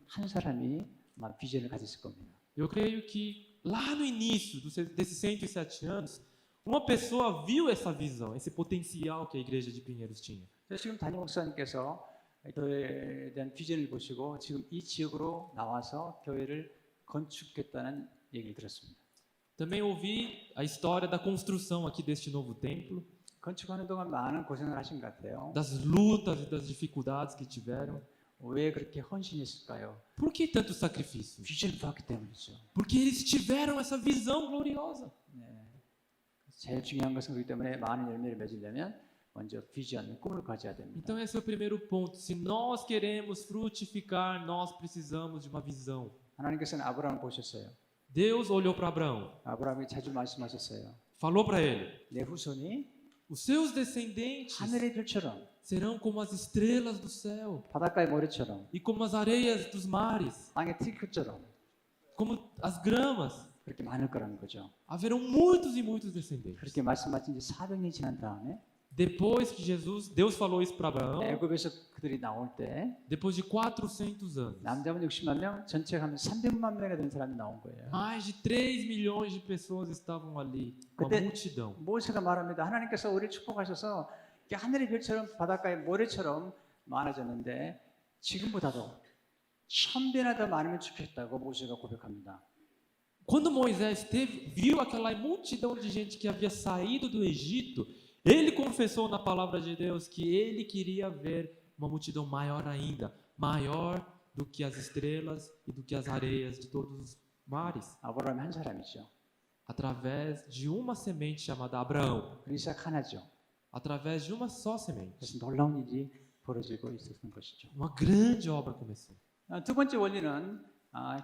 한 사람이 막 비전을 가졌을 겁니다. Eu creio que lá no início desses 107 anos, uma pessoa viu essa visão, esse potencial que a igreja de Pinheiros tinha. 지금 담임 목사님께서 교회에 대한 비전을 보시고 지금 이 지역으로 나와서 교회를 건축했다는 얘기를 들었습니다. Também ouvi a história da construção aqui deste novo templo, 건축하는 동안 많은 고생을 하신 것 같아요. das lutas e das dificuldades que tiveram. 왜 그렇게 헌신했을까요? Por que tanto sacrifício? 비전을 봤기 때문이죠. Porque eles tiveram essa visão gloriosa. 제일 중요한 것은 그렇기 때문에 많은 열매를 맺으려면 먼저 비전, 꿈을 가져야 됩니다. Então esse é o primeiro ponto. Se nós queremos frutificar, nós precisamos de uma visão. 하나님께서는 아브라함을 보셨어요. Deus olhou para Abraão, 아브라함이 자주 말씀하셨어요. falou para ele: 내 후손이 os seus descendentes 하늘의 별처럼 serão como as estrelas do céu 바닷가의 모래처럼 e como as areias dos mares, 땅의 티끌처럼 como as gramas. 그렇게 많을 거라는 거죠. Haverão muitos e muitos descendentes. 그렇게 말씀하신 지 400년이 지난 다음에 Depois que Deus falou isso para Abraão, 애굽에서 그들이 나올 때 depois de 400 anos, 남자분 60만 명, 전체 하면 300만 명이 되는 사람이 나온 거예요. mais de 3 milhões de pessoas estavam ali, uma 그때 multidão. 모세가 말합니다. 하나님께서 우리를 축복하셔서 이게 하늘의 별처럼 바닷가의 모래처럼 많아졌는데 지금보다도 1000배나 더 많으면 좋겠다고 모세가 고백합니다. Quando Moisés viu aquela multidão de gente que havia saído do Egito, ele confessou na palavra de Deus que ele queria ver uma multidão maior ainda, maior do que as estrelas e do que as areias de todos os mares, 아브라함이 한 사람이죠. através de uma semente chamada Abraão, 이삭 하나죠. através de uma só semente. 그래서 놀라운 일이 벌어지고 있었던 것이죠. Uma grande obra começou. 두 번째 원리는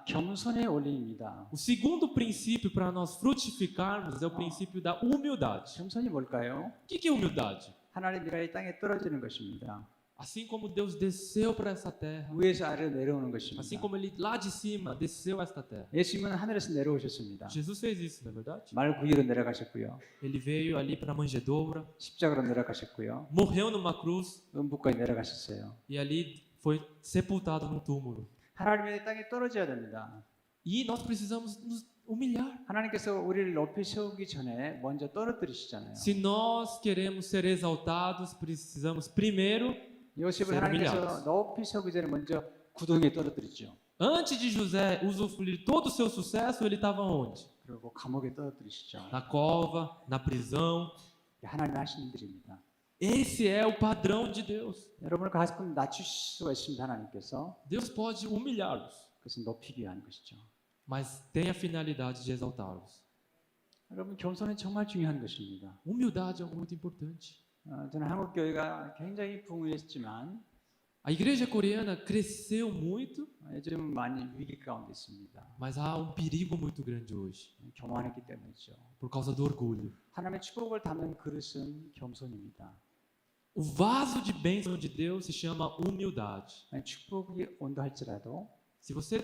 겸손의 원리입니다. O segundo princípio para nós frutificarmos é o princípio da humildade. 겸손이 뭘까요? O que é humildade? 하나님 미라의 땅에 떨어지는 것입니다. Assim como Deus desceu para essa terra, 위에서 아래로 내려오는 assim 것입니다. como Ele lá de cima desceu a esta terra. 예수님은 하늘에서 내려오셨습니다. Jesus fez isso, não é verdade? 말 구유로 내려가셨고요. Ele veio ali para a manjedoura, 십자가로 내려가셨고요. morreu numa cruz 음부까지 내려가셨어요. e ali foi sepultado num túmulo. 하나님의 땅에 떨어져야 됩니다. E nós precisamos nos humilhar. 하나님께서 우리를 높이 세우기 전에 먼저 떨어뜨리시잖아요. Se nós queremos ser exaltados, precisamos primeiro, 요셉을 ser 하나님께서 humilhados. 높이 세우기 전에 먼저 구덩이에 떨어뜨렸죠. Antes de José usufruir todo o seu sucesso, ele estava onde? 그리고 감옥에 떨어뜨리시죠. Na cova, na prisão. 하나님 하시는 일입니다. Esse é o padrão de Deus. 여러분을 가끔 낮추실 수가 있습니다. 하나님께서 Deus pode humilhá-los, 그것은 높이기 위한 것이죠. mas tem a finalidade de exaltá-los. 여러분 겸손은 정말 중요한 것입니다. Humildade é algo muito importante. 저는 한국 교회가 굉장히 부흥했지만 A igreja coreana cresceu muito, 요즘 많이 위기 가운데 있습니다. mas há um perigo muito grande hoje, 교만했기 때문이죠. por causa do orgulho. 하나님의 축복을 담는 그릇은 겸손입니다. O vaso de bênção de Deus se chama humildade. 축복이 온다 할지라도 Se você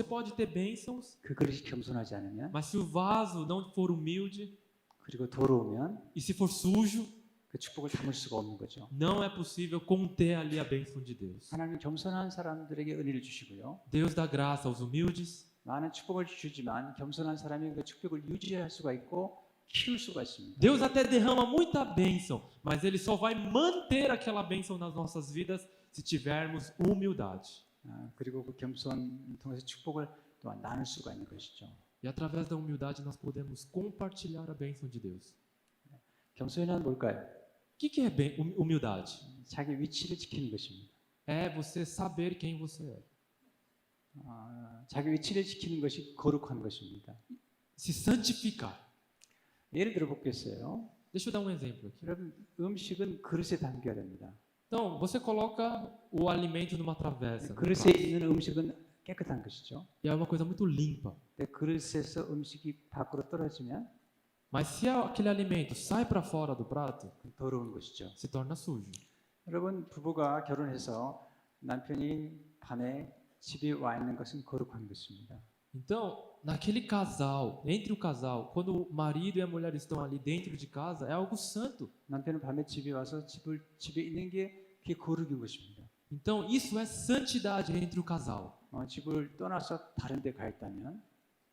pode ter bênçãos, 그 그릇이 겸손하지 않으면 mas se o vaso não for humilde 그리고 더러우면 e se for sujo, 그 축복을 담을 수가 없는 거죠. não é possível conter ali a bênção de Deus. 하나님은 겸손한 사람들에게 은혜를 주시고요. Deus dá graça aos humildes, 많은 축복을 주지만 겸손한 사람이 그 축복을 유지할 수가 있고 키울 수가 있습니다. Deus até derrama muita bênção, mas Ele só vai manter aquela bênção nas nossas vidas se tivermos humildade. 그리고 그 겸손 통해서 축복을 또한 나눌 수가 있는 것이죠. E através da humildade nós podemos compartilhar a bênção de Deus. 겸손이란 뭘까요? O que é humildade? 자기 위치를 지키는 것입니다. É você saber quem você é. 자기 위치를 지키는 것이 거룩한 것입니다. Se santificar. 예를 들어 보겠어요. Deixa eu dar um exemplo aqui. 여러분 음식은 그릇에 담겨야 됩니다. Então, você coloca o alimento numa travessa. 그릇에 있는 음식은 깨끗한 것이죠. E é uma coisa muito limpa. 근데 그릇에서 음식이 밖으로 떨어지면 Mas se aquele alimento sai para fora do prato, 더러운 것이죠. se torna sujo. 여러분 부부가 결혼해서 남편이 밤에 집에 와 있는 것은 거룩한 것입니다. Então, naquele casal, entre o casal, quando o marido e a mulher estão ali dentro de casa, é algo santo. 남편은 밤에 집에 와서 집에 있는 게 그게 거룩인 것입니다. Então, isso é santidade entre o casal. 집을 떠나서 다른 데 가 있다면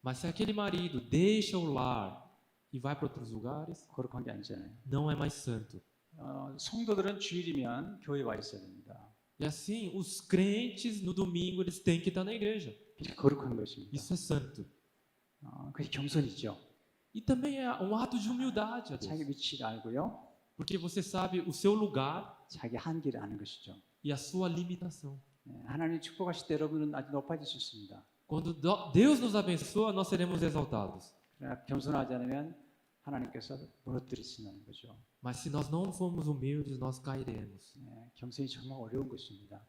Mas se aquele marido deixa o lar e vai para outros lugares, 거룩한 게 아니잖아요. não é mais santo. 성도들은 주일이면 교회에 와 있어야 됩니다. E assim, os crentes no domingo eles têm que estar na igreja. 그게 거룩한 것입니다. Isso é santo. 그게 겸손이죠. E também é um ato de humildade, a 자기 Deus. 위치를 알고요. Porque você sabe o seu lugar 자기 한계를 아는 것이죠. e a sua limitação. 하나님이 축복하실 때 여러분은 아주 높아질 수 있습니다. Quando Deus nos abençoa, nós seremos exaltados. 그러나 겸손하지 않으면 하나님께서 무너뜨리신다는 거죠. Mas se nós não formos humildes, nós cairemos. 겸손이 정말 어려운 것입니다.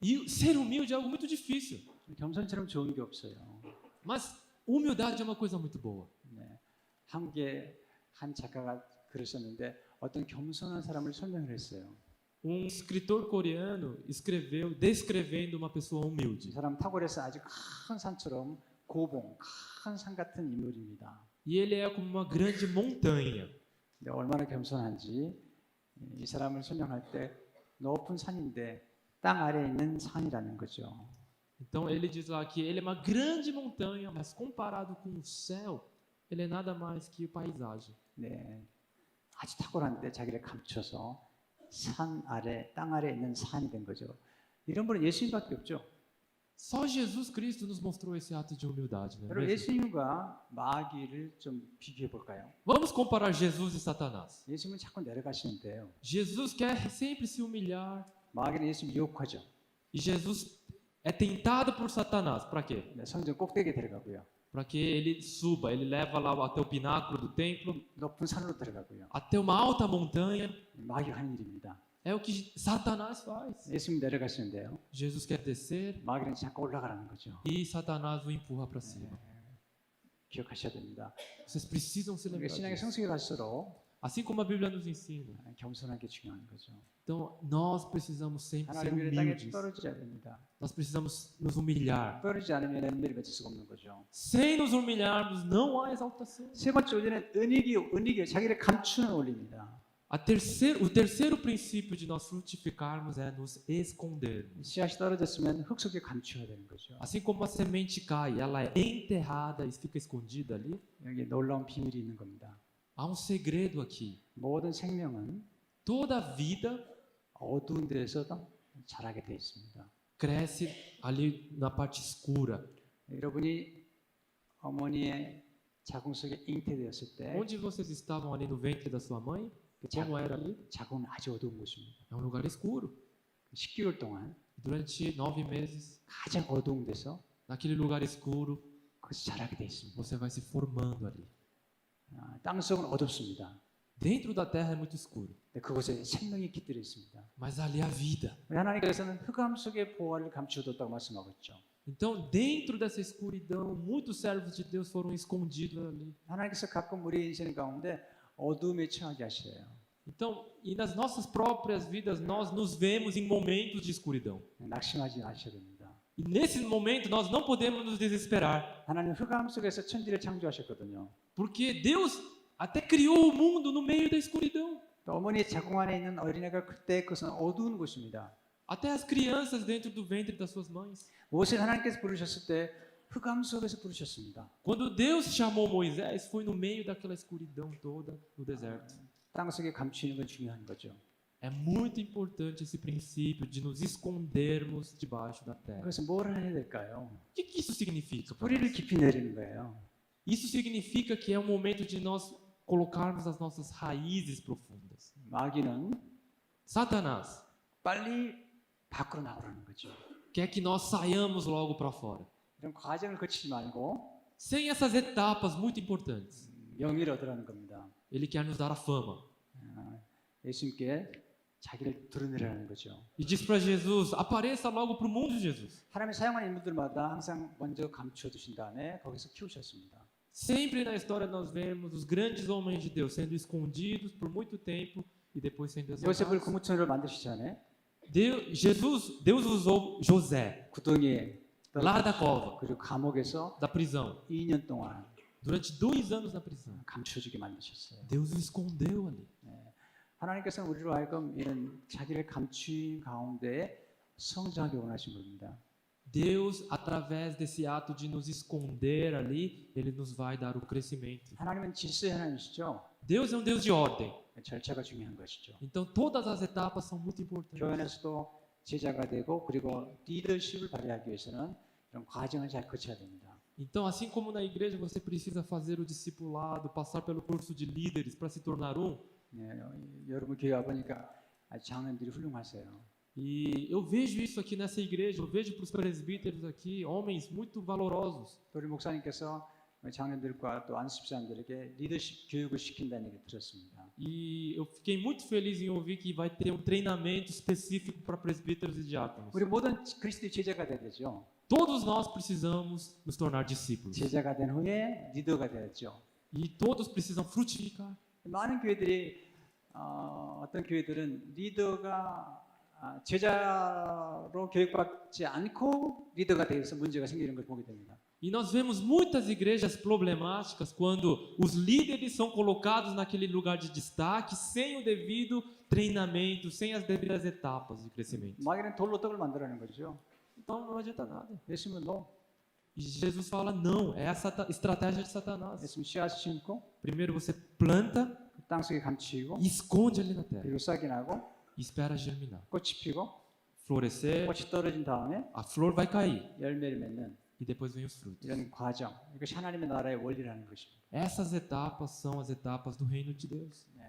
E ser humilde é algo muito difícil. 겸손처럼 좋은 게 없어요. Mas humildade é uma coisa muito boa. 한국의 한 작가가 그러셨는데 어떤 겸손한 사람을 설명을 했어요. Um escritor coreano escreveu descrevendo uma pessoa 이 humilde. 사람 탁월해서 아주 큰 산처럼 고봉, 큰 산 같은 인물입니다. E ele é como uma grande montanha. 근데 얼마나 겸손한지 이 사람을 설명할 때 높은 산인데 땅 아래에 있는 산이라는 거죠. Então ele diz lá que ele é uma grande montanha, mas comparado com o céu, ele é nada mais que paisagem. 네, 아주 탁월한데 자기를 감춰서 산 아래, 땅 아래 있는 산이 된 거죠. 이런 분은 예수님밖에 없죠. Só Jesus Cristo nos mostrou esse ato de humildade, não é 여러분 mesmo? 예수님과 마귀를 좀 비교해 볼까요? Vamos comparar Jesus e Satanás. 예수님은 자꾸 내려가시는데요. Jesus quer sempre se humilhar 마귀는 예수님 유혹하죠. e Jesus é tentado por Satanás. Para quê? 네, 성전 꼭대기에 데려가고요. Para que ele suba, ele leva lá até o pináculo do templo, 높은 산으로 데려가고요. até uma alta montanha. 마귀가 하는 일입니다. É o que Satanás faz. 예수님 내려가시는데요. Jesus quer descer 마귀는 자꾸 올라가라는 거죠. e Satanás o empurra para cima. 기억하셔야 됩니다. Vocês precisam se lembrar 신앙의 disso. 성숙에 갈수록 Assim como a Bíblia nos ensina. 겸손한 게 중요한 거죠. Então, nós precisamos sempre ser 하나님의 땅에 humildes. 떨어지셔야 됩니다. Nós precisamos nos humilhar. 떨어지지 않으면 은혜를 맺을 수가 없는 거죠. Sem nos humilharmos, não há exaltação. 세 번째 원리는 은익이 자기를 감추는 원리입니다. O terceiro princípio de nós frutificarmos é nos escondermos. 씨앗이 떨어졌으면 흙 속에 감춰야 되는 거죠. Assim como a semente cai, ela é enterrada e fica escondida ali. 여기 놀라운 비밀이 있는 겁니다. Há um segredo aqui. 모든 생명은 Toda a vida 어두운 데서 자라게 되어 있습니다. cresce ali na parte escura. 여러분이 어머니의 자궁 속에 잉태되었을 때 Onde vocês estavam ali no ventre da sua mãe? 그 Como era ali? 자궁은 아주 어두운 곳입니다. É um lugar escuro. 10개월 동안 Durante 9 meses, 가장 어두운 데서 naquele lugar escuro, 거기서 자라게 되어 있습니다. você vai se formando ali. 땅 속은 어둡습니다. Dentro da terra é muito escuro, 근데 그곳에 생명이 깃들어 있습니다. mas ali há vida. 하나님께서는 흑암 속에 보화를 감추어뒀다고 말씀하고 있죠. Então, dentro dessa escuridão, muitos servos de Deus foram escondidos ali. 하나님께서 가끔 우리 인생 가운데 어둠에 처하게 하셔요. Então, e nas nossas próprias vidas, nós nos vemos em momentos de escuridão. 낙심하지 마셔야 됩니다. E nesse momento, nós não podemos nos desesperar, 하나님 흑암 속에서 천지를 창조하셨거든요. porque Deus até criou o mundo no meio da escuridão. 또 어머니 자궁 안에 있는 어린애가 그때 그것은 어두운 곳입니다. Até as crianças dentro do ventre das suas mães. 모세 하나님께서 부르셨을 때 흑암 속에서 부르셨습니다. Quando Deus chamou Moisés, foi no meio daquela escuridão toda no deserto. 땅 속에 감추는 건 중요한 거죠. É muito importante esse princípio de nos escondermos debaixo da terra. 그래서 뭘 해야 될까요? O que isso significa? para 뿌리를 nós? 깊이 내리는 거예요. Isso significa que é o momento de nós colocarmos as nossas raízes profundas. 마귀는 Satanás 빨리 밖으로 나오라는 거죠. quer que nós saiamos logo para fora, 이런 과정을 거치지 말고 sem essas etapas muito importantes. 명예를 얻으라는 겁니다. Ele quer nos dar a fama. 예수님께 자기를 드러내라는 거죠. E diz para Jesus: apareça logo para o mundo, Jesus. 하나님이 사용하는 인물들마다 항상 먼저 감추어 두신 다음에 거기서 키우셨습니다. Sempre na história nós vemos os grandes homens de Deus sendo escondidos por muito tempo e depois sendo 요셉을 exaltados. 고무천으로 만드시기 전에 Deus usou José 구덩이에 lá da cova, 그리고 감옥에서 da prisão, 2년 동안 durante 2 anos na prisão. 감춰주게 만드셨어요. Deus o escondeu ali. 하나님께서는 우리로 하여금 이런 자기를 감추인 가운데 성장하게 원하신 겁니다. Deus, através desse ato de nos esconder ali, Ele nos vai dar o crescimento. 하나님은 질서의 하나님이시죠. Deus é um Deus de ordem. 절차가 중요한 것이죠. Então todas as etapas são muito importantes. 교회에서도 제자가 되고 그리고 리더십을 발휘하기 위해서는 이런 과정을 잘 거쳐야 됩니다. Então, assim como na igreja você precisa fazer o discipulado, passar pelo curso de líderes para se tornar um, 여러분 교회 와보니까 장로님들이 훌륭하세요. e eu vejo isso aqui nessa igreja, eu vejo para os presbíteros aqui, homens muito valorosos. 또 우리 목사님께서 장로님들과 또 안수집사님들에게 리더십 교육을 시킨다는 얘기 들었습니다. E eu fiquei muito feliz em ouvir que vai ter um treinamento específico para presbíteros e diáconos. 우리 모든 그리스도의 제자가 돼야 되죠. Todos nós precisamos nos tornar discípulos. 제자가 된 후에 리더가 돼야죠. E todos precisam frutificar. 많은 교회들이 어떤 교회들은 리더가 제자로 교육받지 않고 리더가 되어서 문제가 생기는 걸 보게 됩니다. E nós vemos muitas igrejas problemáticas quando os líderes são colocados naquele lugar de destaque sem o devido treinamento, sem as devidas etapas de crescimento. 마귀는 돌로 떡을 만들라는 거죠. Então não adianta nada. 예수님은 너 E Jesus fala, não, é a estratégia de Satanás. 예수님 씨앗 심고 Primeiro você planta 땅 속에 감추고 e esconde ali na terra. 그리고 싹이 나고 E espera germinar, 꽃이 피고 florescer, 꽃이 떨어진 다음에 a flor vai cair 열매를 맺는 e depois vem os frutos. 이런 과정. 이것이 하나님의 나라의 원리라는 것입니다. Essas etapas são as etapas do reino de Deus. 네.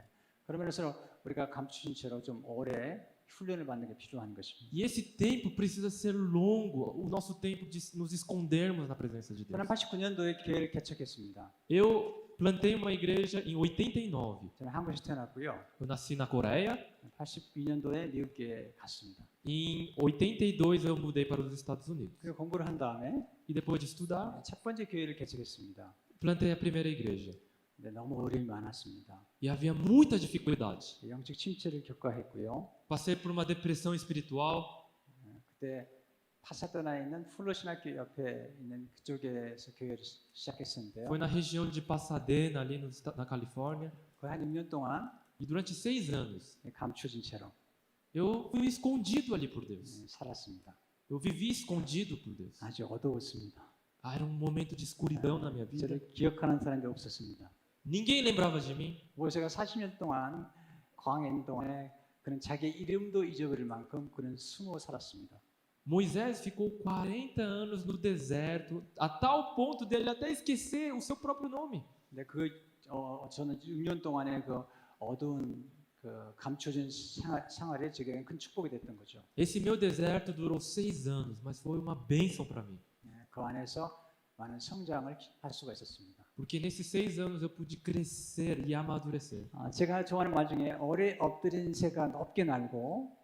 그러면서 우리가 감추신 채로 좀 오래 훈련을 받는 게 필요한 것입니다. E esse tempo precisa ser longo, o nosso tempo de nos escondermos na presença de Deus. 저는 89년도에 교회를 개척했습니다. Eu plantei uma igreja em 89. 저는 한국에서 태어났고요. Eu nasci na Coreia. 82년도에 미국 교회에 갔습니다. Em 82 eu mudei para os Estados Unidos. 그리고 공부를 한 다음에 E depois de estudar, 첫 번째 교회를 개척했습니다. plantei a primeira igreja. 근데 너무 어려움이 많았습니다. E havia muita dificuldade. 영적 침체를 겪어했고요. Passei por uma depressão espiritual. 그때 파사데나에 있는 플로 신학교 옆에 있는 그쪽에서 교회를 시작했었는데요. Foi na região de Pasadena, ali na Califórnia. 거의 한 6년 동안 E durante 6 anos, 감춰진 채로 eu fui escondido ali por Deus. 살았습니다. Eu vivi escondido por Deus. 아주 어두웠습니다. Ah, era um momento de escuridão na minha vida. 저를 기억하는 사람이 없었습니다. Ninguém lembrava de mim. 모세가 40년 동안 광야에 있는 동안에 그는 자기 이름도 잊어버릴 만큼 그는 숨어 살았습니다. Moisés ficou 40 anos no deserto, a tal ponto dele até esquecer o seu próprio nome. 근데 저는 6년 동안의 그 어두운 그 감춰진 생활에 제게 큰 축복이 됐던 거죠. Esse meu deserto durou 6 anos, mas foi uma bênção para mim. 그 안에서 많은 성장을 할 수가 있었습니다. Porque nesses 6 anos eu pude crescer e amadurecer. 제가 좋아하는 말 중에 오래 엎드린 새가 높게 날고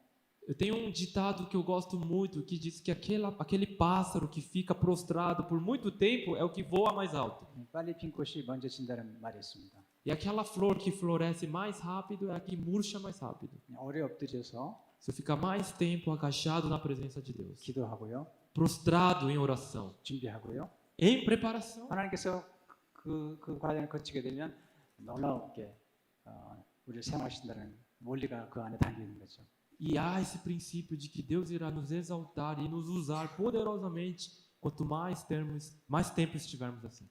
Eu tenho um ditado que eu gosto muito que diz que aquele pássaro que fica prostrado por muito tempo é o que voa mais alto. 빨리 핀 꽃이 먼저 진다는 말이 있습니다. E aquela flor que floresce mais rápido é a que murcha mais rápido. 오래 엎드려서 Se eu ficar mais tempo agachado na presença de Deus, 기도하고요, prostrado em oração, 준비하고요. em preparação, 하나님께서 그 과정을 거치게 되면 놀라우게 우리를 사용하신다는 원리가 그 안에 담겨 있는 거죠. e há esse princípio de que Deus irá nos exaltar e nos usar poderosamente quanto mais tempo estivermos assim.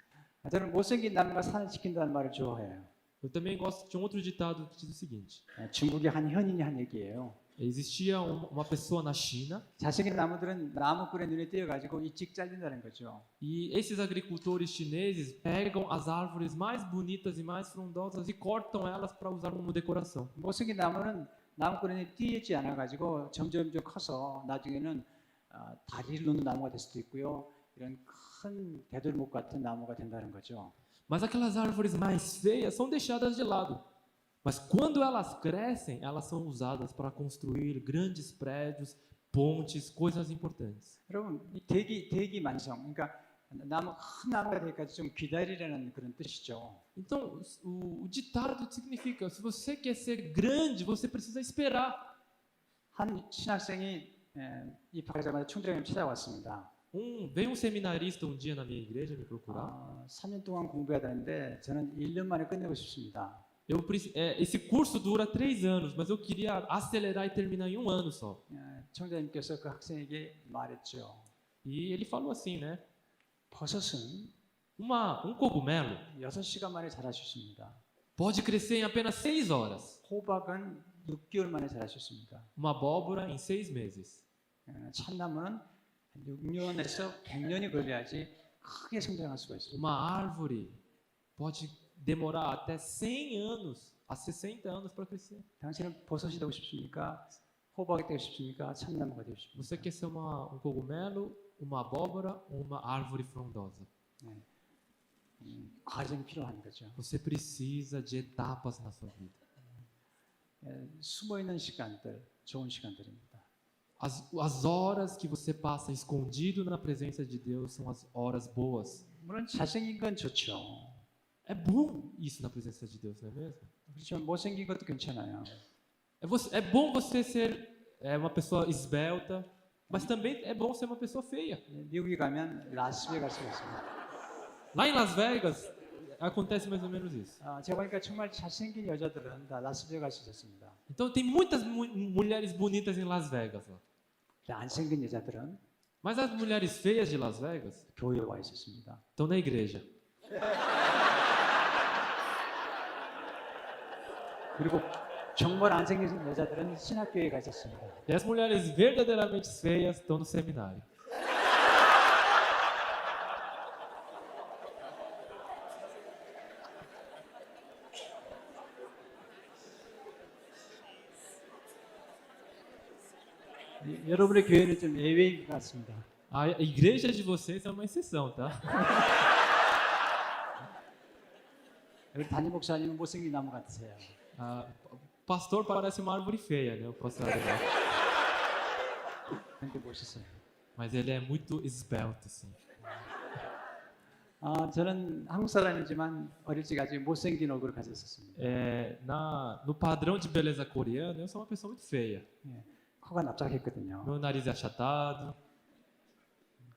저는 못생긴 남과 산을 지킨다는 말을 좋아해요. Eu também gosto de um outro ditado que diz o seguinte: 중국의 한 현인이 한 얘기예요. existia uma pessoa na China 자식인 나무들은 나무꾼의 눈에 띄어가지고 일찍 잘린다는 거죠. e esses agricultores chineses pegam as árvores mais bonitas e mais frondosas e cortam elas para usar como decoração. 못생긴 나무는 나무꾼의 눈에 띄지 않아가지고 점점 커서 나중에는 다리를 놓는 나무가 될 수도 있고요. 이런 큰 대들목 같은 나무가 된다는 거죠. Mas aquelas árvores mais feias são deixadas de lado. Mas quando elas crescem, elas são usadas para construir grandes prédios, pontes, coisas importantes. 여러분, 이 대기만성, 그러니까 큰 나무가 되기까지 좀 기다리라는 그런 뜻이죠. Então, o ditado significa: se você quer ser grande, você precisa esperar. 한 신학생이 입학하자마자 총장님 찾아왔습니다. Veio um seminarista um dia na minha igreja me procurar. 3년 동안 공부해야 되는데 저는 1년 만에 끝내고 싶습니다. Esse curso dura 3 anos, mas eu queria acelerar e terminar em 1 ano só. 총장님께서 그 학생에게 말했죠. E ele falou assim, né? 버섯은 Um cogumelo 6시간 만에 자랄 수 있습니다. pode crescer em apenas 6 horas. 호박은 6개월 만에 자랄 수 있습니다. Uma abóbora em 6 meses. 참나무는 6년에서 100년이 걸려야지 크게 성장할 수가 있습니다. Uma árvore pode demorar até 100 anos, a 60 anos para crescer. 당신은 버섯이 되고 싶습니까? 호박이 되고 싶습니까? 참나무가 되고 싶습니까? Você quer ser um cogumelo, uma abóbora ou uma árvore frondosa? 과정이 필요한 거죠. Você precisa de etapas na sua vida. 숨어 있는 시간들, 좋은 시간들입니다. As horas que você passa escondido na presença de Deus são as horas boas. 물론 잘생긴 건 좋죠. É bom isso na presença de Deus, não é mesmo? 그렇지만 못생긴 것도 괜찮아요. É bom você ser uma pessoa esbelta, mas também é bom ser uma pessoa feia. 미국에 가면 라스베가스가 있습니다. Lá em Las Vegas acontece mais ou menos isso. 제가 보니까 정말 잘생긴 여자들은 다 라스베가스에 있었습니다. Então tem muitas mulheres bonitas em Las Vegas. Ó. 안 생긴 여자들은 Mas as mulheres feias de Las Vegas 교회에 와 있었습니다. estão na igreja. 그리고 정말 안 생긴 여자들은 신학교에 가 있었습니다. E as mulheres verdadeiramente feias estão no seminário. 여러분의 교회는 좀 예외인 것 같습니다. A igreja de vocês é uma exceção, tá? 우리 담임 목사님은 못생긴 나무 같으세요. O pastor parece uma árvore feia, né? O pastor Ademar. 그렇게 보셨어요. Mas ele é muito esbelto, assim. 저는 한국 사람이지만 어릴 적에 아주 못생긴 얼굴을 가졌었습니다. No padrão de beleza coreana, eu sou uma pessoa muito feia. 예, 코가 납작했거든요. Meu nariz é achatado,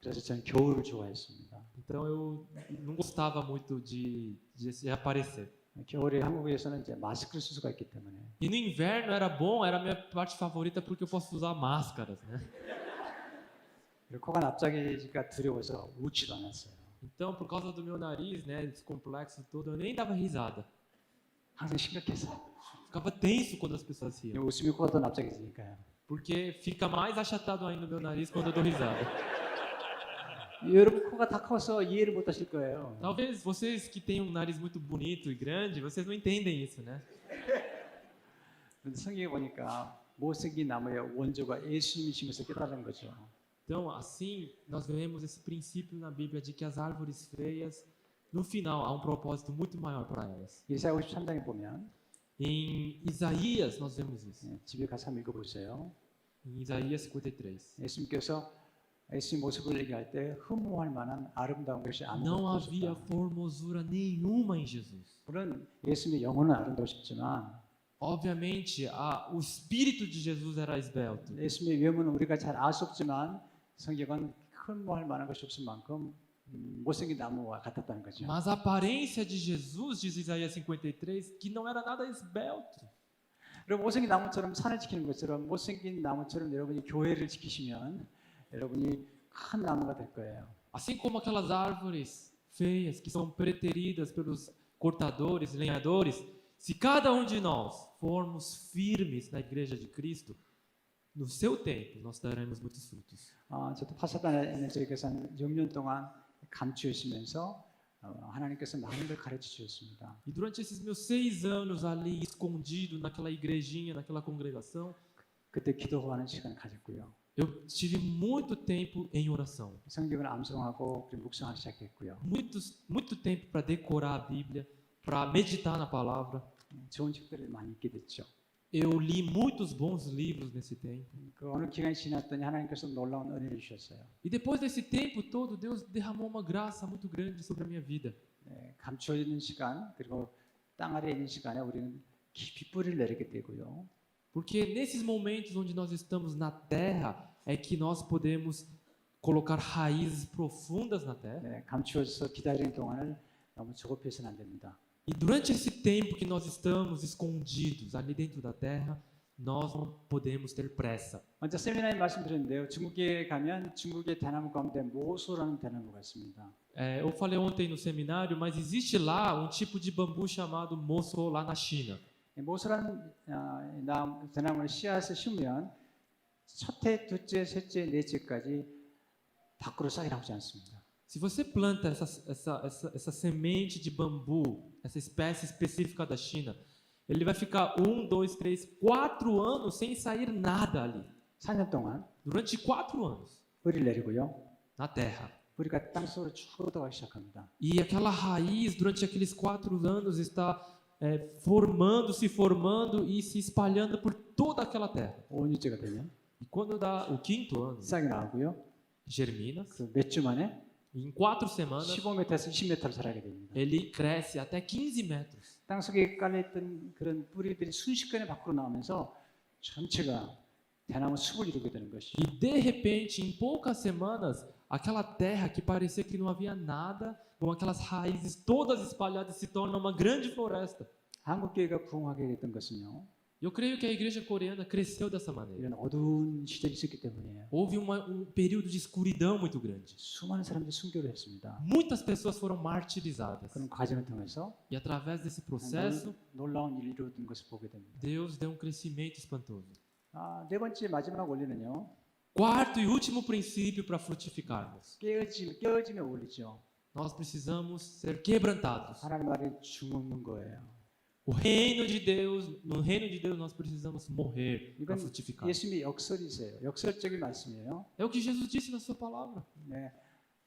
그래서 저는 겨울을 좋아했습니다. então eu não gostava muito de aparecer. 겨울에 한국에서는 이제 마스크를 쓸 수가 있기 때문에 E no inverno era bom, era a minha parte favorita porque eu posso usar máscaras, né? 그리고 코가 납작해지니까 두려워서 웃지도 않았어요. Então, por causa do meu nariz, né, esse complexo todo, eu nem dava risada. 항상 심각했어요. Ficava tenso quando as pessoas riam, 웃으면 코가 더 납작해지니까요. porque fica mais achatado ainda o meu nariz quando eu dou risada. 여러분 코가 다 커서 이해를 못 하실 거예요. Talvez vocês que têm um nariz muito bonito e grande, vocês não entendem isso, né? 그런데 성경에 보니까 못생긴 나무의 원조가 예수님이시면서 깨달은 거죠. Então, assim, nós vemos esse princípio na Bíblia de que as árvores feias, no final, há um propósito muito maior para elas. 이사야 53장에 보면 Em Isaías, nós vemos isso. 집에 가서 한번 읽어보세요. Em Isaías 53. 예수님께서 예수님 모습을 얘기할 때 흠모할 만한 아름다운 것이 Não 아무것도 havia 없었다. formosura nenhuma em Jesus. 물론 예수님의 영혼은 아름다우셨지만 Obviamente, o espírito de Jesus era esbelto. 예수님의 외모는 우리가 잘 알 수 없지만 성경은 흠모할 만한 것이 없을 만큼 못생긴 나무와 같았다는 거죠. Mas a aparência de Jesus, diz Isaías 53, que não era nada esbelto. 그럼 못생긴 나무처럼 산을 지키는 것처럼 못생긴 나무처럼 여러분이 교회를 지키시면 여러분이 큰 나무가 될 거예요. Assim como aquelas árvores feias que são preteridas pelos cortadores, lenhadores, se cada um de nós formos firmes na igreja de Cristo, no seu tempo nós daremos muitos frutos. 저도 파사단에 있는 저에게서 한 6년 동안 감추시면서 하나님께서 많은 걸 가르쳐 주셨습니다. E durante esses meus 6 anos ali escondido naquela igrejinha, naquela congregação, 그때 기도하는 시간을 가졌고요. eu tive muito tempo em oração. 성경을 암송하고 그리고 묵상하기 시작했고요. Muito tempo para decorar a Bíblia, para meditar na palavra. 좋은 책들을 많이 읽게 됐죠. Eu li muitos bons livros nesse tempo. 그 어느 기간이 지났더니 하나님께서 놀라운 은혜를 주셨어요. E depois desse tempo todo, Deus derramou uma graça muito grande sobre a minha vida. 감추어 있는 시간 그리고 땅 아래에 있는 시간에 우리는 깊이 뿌리를 내리게 되고요. Porque nesses momentos onde nós estamos na terra, é que nós podemos colocar raízes profundas na terra. 감추어서 기다리는 동안을 너무 조급해서는 안 됩니다. E durante esse tempo que nós estamos escondidos ali dentro da terra, nós não podemos ter pressa. 먼저 세미나에 말씀드렸는데요. 중국에 가면 중국의 대나무 가운데 모소라는 대나무가 있습니다. Eu falei ontem no seminário, mas existe lá um tipo de bambu chamado moço lá na China. 모소라는 대나무를 씨앗을 심으면 첫해, 둘째, 셋째, 넷째까지 밖으로 싹이 나오지 않습니다. Se você planta essa semente de bambu, essa espécie específica da China, ele vai ficar 1, 2, 3, 4 anos sem sair nada ali. 4년 동안 Durante 4 anos, 뿌리를 내리고요. na terra. 뿌리가 땅속으로 쭉 들어가기 시작합니다. E aquela raiz, durante aqueles 4 anos, está se formando e se espalhando por toda aquela terra. 5년째가 되면 E quando dá o 5º ano, 싹이 나오고요. germina, 그 몇 주 만에 e em 4 semanas, 15m에서 20m로 자라게 됩니다. ele cresce até 15 metros. 땅속에 깔려있던 그런 뿌리들이 순식간에 밖으로 나오면서 전체가 대나무 숲을 이루게 되는 것이죠. E de repente, em poucas semanas, aquela terra que parecia que não havia nada, com aquelas raízes todas espalhadas, se torna uma grande floresta. 한국 교회가 부흥하게 됐던 것은요. Eu creio que a igreja coreana cresceu dessa maneira. 이런 어두운 시절이 있었기 때문이에요. Houve um período de escuridão muito grande. 수많은 사람들이 순교를 했습니다. Muitas pessoas foram martirizadas. 그런 과정을 통해서 E através desse processo, 놀라운 일이 이루어진 것을 보게 됩니다. Deus deu um crescimento espantoso. 네 번째 마지막 원리는요. Quarto e último princípio para frutificarmos. 깨어짐의 원리죠. Nós precisamos ser quebrantados. 하나님 말에 죽는 거예요. No reino de Deus nós precisamos morrer para 이건 frutificar. 예수님의 역설이세요. 역설적인 말씀이에요. É o que Jesus disse na sua palavra. 네.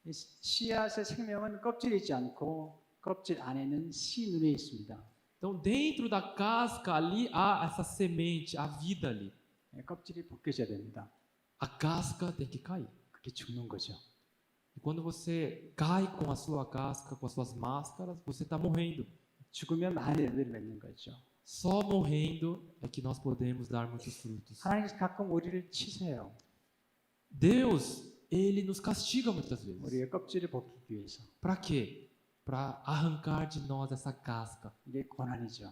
이 씨앗의 생명은 껍질에 있지 않고 껍질 안에는 씨 눈에 있습니다. Então, dentro da casca ali há essa semente, a vida ali. 네, 껍질이 벗겨져야 됩니다. A casca tem que cair. 그게 죽는 거죠. E quando você cai com a sua casca, com as suas máscaras, você está morrendo. 죽으면 많은 열매를 맺는 거죠. Só morrendo é que nós podemos dar muitos frutos. 하나님께서 가끔 우리를 치세요. Deus, ele nos castiga muitas vezes. 우리의 껍질을 벗기기 위해서. Para quê? Para arrancar de nós essa casca. 이게 고난이죠.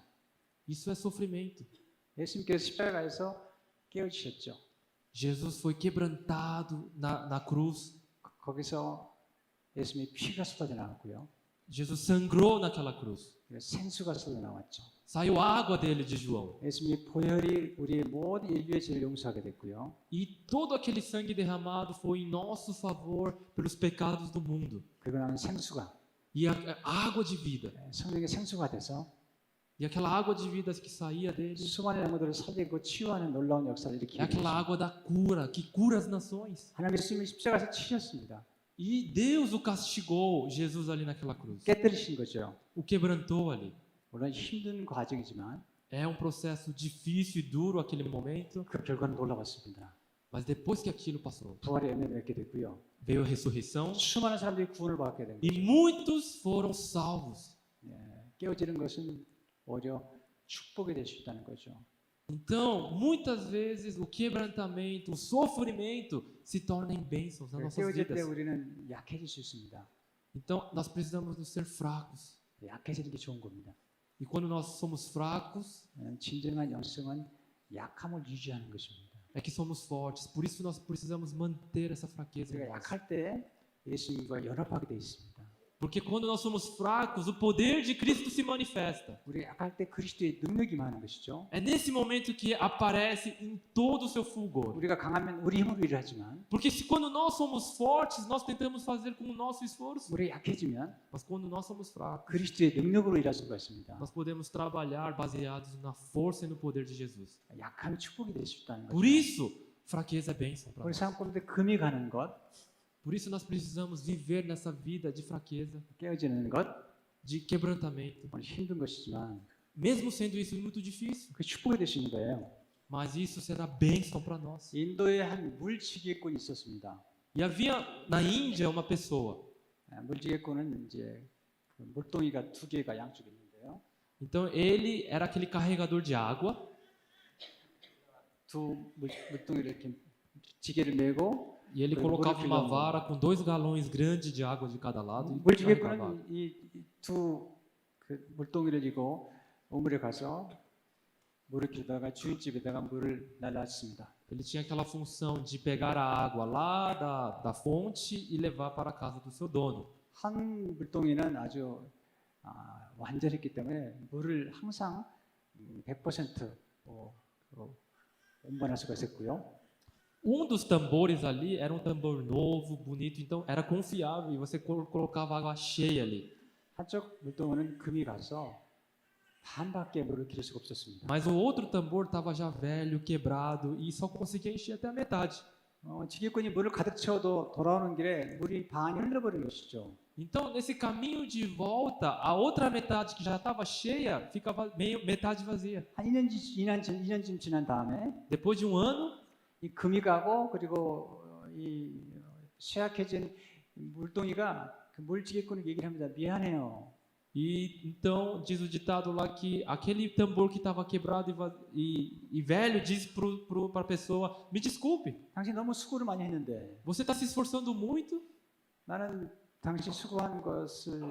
Isso é sofrimento. 예수님께서 십자가에서 깨어지셨죠. Jesus foi quebrantado na cruz. 거기서 예수님의 피가 쏟아져 나왔고요. Jesus sangrou naquela cruz. 생수가 쏟아 나왔죠. Saiu água dele de João. 예수님의 보혈이 우리의 모든 인류의 죄를 용서하게 됐고요. E todo aquele sangue derramado foi em nosso favor pelos pecados do mundo. 그리고 나는 생수가 E a água de vida. 성령의 생수가 돼서 E aquela água de vida que saía dele. 수많은 영혼들을 살리고 치유하는 놀라운 역사를 É 일으키게 aquela 됐죠. água da cura, que cura as nações. 하나님 예수님이 십자가에서 치셨습니다. E Deus o castigou, Jesus ali naquela cruz. 깨뜨리신 거죠. O quebrantou ali. 물론 힘든 과정이지만 É um processo difícil e duro aquele momento, 그 결과는 놀라웠습니다. mas depois que aquilo passou, 부활의 열매를 맺게 됐고요. veio a ressurreição 수많은 사람들이 구원을 받게 된 e 거죠. muitos foram salvos. 깨어지는 것은 오히려 축복이 될 수 있다는 거죠. Então, muitas vezes o quebrantamento, o sofrimento se torna em bênçãos nas nossas 깨어질 때 vidas. 우리는 약해질 수 있습니다. Então, nós precisamos nos ser fracos. 약해지는 게 좋은 겁니다. E quando nós somos fracos, 진정한 영성은 약함을 유지하는 것입니다. é que somos fortes. Por isso nós precisamos manter essa fraqueza em 우리가 nós. 약할 때 예수님과 연합하게 돼 있습니다. Porque quando nós somos fracos, o poder de Cristo se manifesta. 우리가 약할 때 그리스도의 능력이 임하는 것이죠. É nesse momento que aparece em todo o seu fulgor. 우리가 강하면 우리 힘으로 일하지만 Porque quando nós somos fortes, nós tentamos fazer com o nosso esforço. 우리가 약해지면 Mas quando nós somos fracos, 그리스도의 능력으로 일할 수가 있습니다. nós podemos trabalhar baseados na força e no poder de Jesus. 약함이 축복이 될 수 있다는 Por 거죠. isso, fraqueza é bênção para 우리 nós. 삶 가운데 금이 가는 것, Por isso nós precisamos viver nessa vida de fraqueza, 깨어지는 것, de quebrantamento. 오늘 힘든 것이지만 Mesmo sendo isso muito difícil, 그 축복이 될 수 있는 거예요. mas isso será bênção para nós. 인도에 한 물지개꾼이 있었습니다. E havia na Índia uma pessoa. 물지개꾼은 이제 그 물동이가 두 개가 양쪽에 있는데요. Então ele era aquele carregador de água. 두 물동이를 이렇게 지게를 메고 E ele Foi colocava uma purificando. vara com 2 galões grandes de água de cada lado e carregava. 물지개꾼은 이두 물동이를 지고 우물에 가서 물을 기다가 주인집에다가 물을 날랐습니다. Ele tinha aquela função de pegar a água lá da fonte e levar para a casa do seu dono. 한 물동이는 아주 완전했기 때문에 물을 항상 100% 운반할 수가 있었고요. Um dos tambores ali era um tambor novo, bonito, então era confiável e você colocava água cheia ali. 한쪽 물동은 금이 가서 반밖에 물을 기를 수가 없었습니다. Mas o outro tambor estava já velho, quebrado e só conseguia encher até a metade. 지게꾼이 물을 가득 채워도 돌아오는 길에 물이 반이 흘러버린 것이죠. Então, nesse caminho de volta, a outra metade que já estava cheia ficava metade vazia. 한 2년쯤 지난 다음에 Depois de um ano, 이 금이 가고 그리고 이 쇠약해진 물동이가 그 물지게꾼에게 얘기를 합니다. 미안해요. e então diz o ditado lá que aquele tambor que estava quebrado e velho diz para a pessoa: me desculpe, 당신 너무 수고를 많이 했는데 você está se esforçando muito, 나는 당신 수고한 것을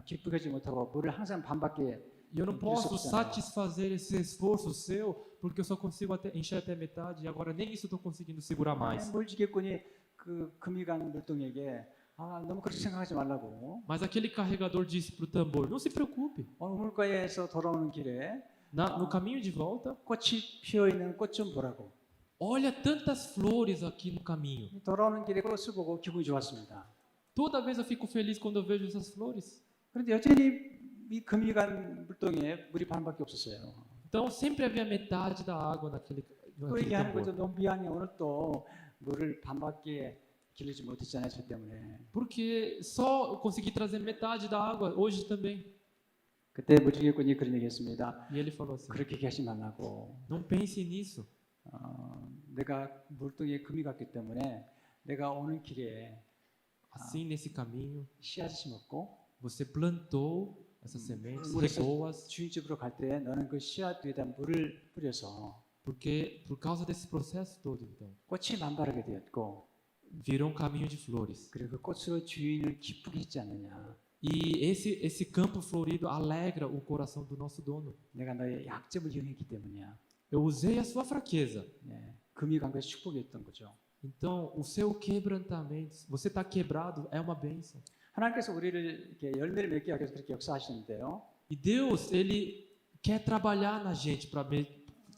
기쁘게 하지 못하고 물을 항상 반밖에 E eu não posso 없잖아요. satisfazer esse esforço seu, porque eu só consigo encher até metade e agora nem isso eu estou conseguindo segurar mais. 물지개꾼이 그 금이 간 물동에게 너무 그렇게 생각하지 말라고. Mas aquele carregador disse para o tambor: não se preocupe, 우물가에서 돌아오는 길에 no caminho de volta, 꽃이 피어 있는 꽃 좀 보라고. olha tantas flores aqui no caminho. 돌아오는 길에 꽃을 보고 기분이 좋았습니다. Toda vez eu fico feliz quando eu vejo essas flores. 그런데 여전히 이 금이 간 물동에 물이 반밖에 없었어요. Então sempre havia metade da água naquele 또 얘기하는 거죠. tambor. 너무 미안해. 오늘 또 물을 반밖에 길르지 못했잖아요. 저 때문에. Porque só eu consegui trazer metade da água hoje também. 그때 물지개꾼이 그런 얘기했습니다. E ele falou assim: 그렇게 얘기하지 말라고. não pense nisso. 내가 물동에 금이 갔기 때문에 내가 오는 길에 Assim, nesse caminho, 씨앗을 심었고 você plantou essas sementes, 그래서 regou-as, 주인집으로 갈 때 너는 그 씨앗 위에다 물을 뿌려서 porque por causa desse processo todo, então, 꽃이 만발하게 되었고 virou um caminho de flores. 그리고 그 꽃으로 주인을 기쁘게 짓지 않느냐. E esse campo florido alegra o coração do nosso dono. 내가 너의 약점을 이용했기 때문이야. Eu usei a sua fraqueza. 네, 금이 간 것이 축복이었던 거죠. Então, o seu quebrantamento, você está quebrado, é uma bênção. 하나님께서 우리를 이렇게 열매를 맺게 하기 위해서 그렇게 역사하시는데요. E Deus, Ele quer trabalhar na gente para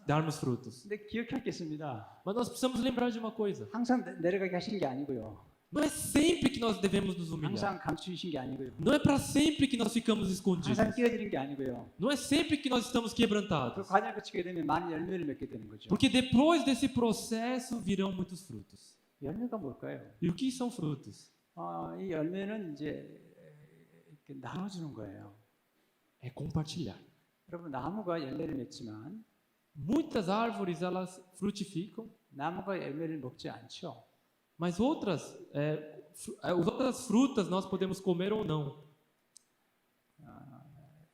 darmos frutos. 근데 기억할 게 있습니다. Mas nós precisamos lembrar de uma coisa. 항상 내려가게 하시는 게 아니고요. Não é sempre que nós devemos nos humilhar. 항상 감추신 게 아니고요. Não é para sempre que nós ficamos escondidos. 항상 끼어지는 게 아니고요. Não é sempre que nós estamos 그 quebrantados. 과정을 거치게 되면 많은 열매를 맺게 되는 거죠. Porque depois desse processo virão muitos frutos. 열매가 뭘까요? E o que são frutos? 이 열매는 이제 이렇게 나눠주는 거예요. É compartilhar. 여러분 나무가 열매를 맺지만 Muitas árvores elas frutificam, 나무가 열매를 먹지 않죠. mas outras frutas nós podemos comer ou não.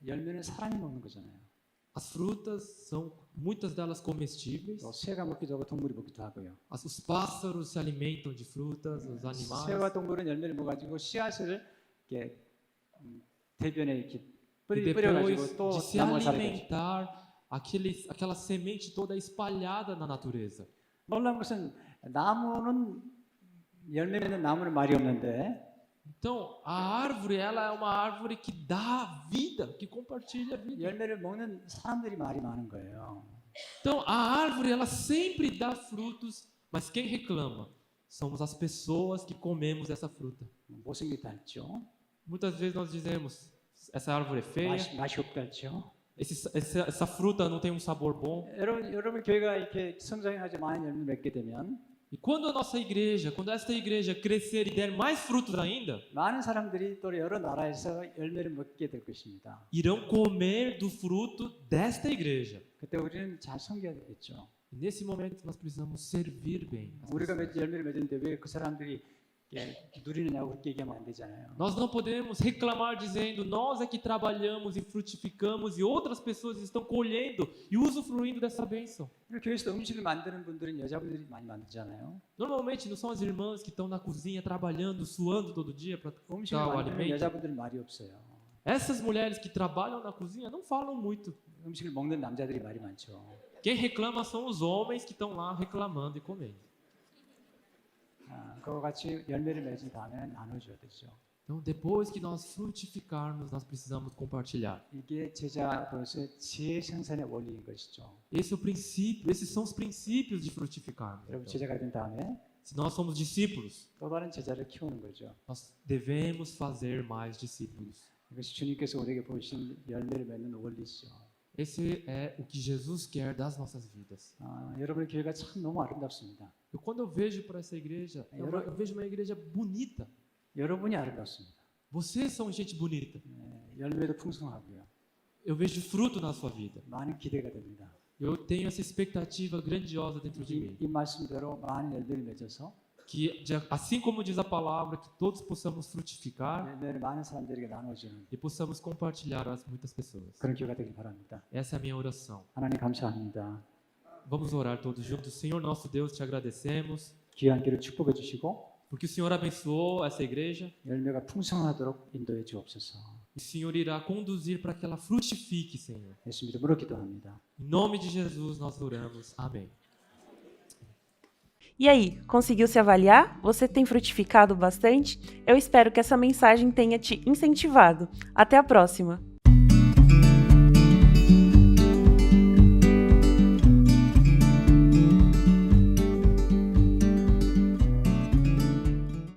열매는 사람이 먹는 거잖아요. As frutas são muitas delas comestíveis. 또 새가 먹기도 하고 동물이 먹기도 하고요. Os pássaros se alimentam de frutas, os animais. 새와 동물은 열매를 먹어가지고 씨앗을 이렇게 대변에 이렇게 E 뿌려가지고 depois 또 de se 나무를 살게 되죠. alimentar, aquela semente toda espalhada na natureza. 놀라운 것은 나무는 열매 맺는 나무는 말이 없는데 Então, a árvore, ela é uma árvore que dá vida, que compartilha a vida. 열매를 먹는 사람들이 말이 많은 거예요. Então, a árvore, ela sempre dá frutos, mas quem reclama? Somos as pessoas que comemos essa fruta. 못생겼다 했죠. Muitas vezes nós dizemos, essa árvore é feia, 맛이 없다 했죠. essa fruta não tem um sabor bom. 여러분 교회가 이렇게 성장하지 많은 열매 맺게 되면 E quando a nossa igreja, quando esta igreja crescer e der mais frutos ainda, 많은 사람들이 또 여러 나라에서 열매를 먹게 될 것입니다. irão comer do fruto desta igreja. 그때 우리는 잘 섬겨야 되겠죠. E nesse momento nós precisamos servir bem. as 우리가 pessoas. 열매를 맺는데 왜 그 사람들이 누리느냐고 그렇게 얘기하면 안 되잖아요. Nós não podemos reclamar dizendo nós é que trabalhamos e frutificamos e outras pessoas estão colhendo e usufruindo dessa bênção. 교회에서 음식을 만드는 분들은 여자분들이 많이 만들잖아요. Normalmente não são as irmãs que estão na cozinha trabalhando, suando todo dia para 음식을 dar o 만드는 alimento. 여자분들은 말이 없어요. Essas mulheres que trabalham na cozinha não falam muito. 음식을 먹는 남자들이 말이 많죠. Quem reclama são os homens que estão lá reclamando e comendo. 그와 같이 열매를 맺은 다음에 나눠줘야 되죠. Então, depois que nós frutificarmos, nós precisamos compartilhar. 이게 제자로서의 지혜 생산의 원리인 것이죠. Esse é o princípio, esses são os princípios de frutificarmos. 여러분 Então, 제자가 된 다음에 se nós somos discípulos, 또 다른 제자를 키우는 거죠. nós devemos fazer mais discípulos. 이것이 주님께서 우리에게 보신 열매를 맺는 원리죠. Esse é o que Jesus quer das nossas vidas. 여러분의 교회가 참 너무 아름답습니다. Quando eu vejo para essa igreja, eu vejo uma igreja bonita. 여러분이 아름답습니다. Vocês são gente bonita. 열매도 풍성하고요. Eu vejo fruto na sua vida. 많은 기대가 됩니다. Eu tenho essa expectativa grandiosa dentro de mim. 이 말씀대로 많은 열매를 맺어서 Que, assim como diz a palavra, que todos possamos frutificar 열매를 많은 사람들에게 나눠주는 e possamos compartilhar às muitas pessoas. 그런 교회가 되길 바랍니다. Essa é a minha oração. 하나님 감사합니다. Vamos orar todos juntos. Senhor nosso Deus, te agradecemos, 귀한 길을 축복해 주시고 porque o Senhor abençoou essa igreja 열매가 풍성하도록 인도해 주옵소서. E o Senhor irá conduzir para que ela frutifique, Senhor. 예수 이름으로 기도합니다. Em nome de Jesus nós oramos. Amém. E aí, conseguiu se avaliar? Você tem frutificado bastante? Eu espero que essa mensagem tenha te incentivado. Até a próxima!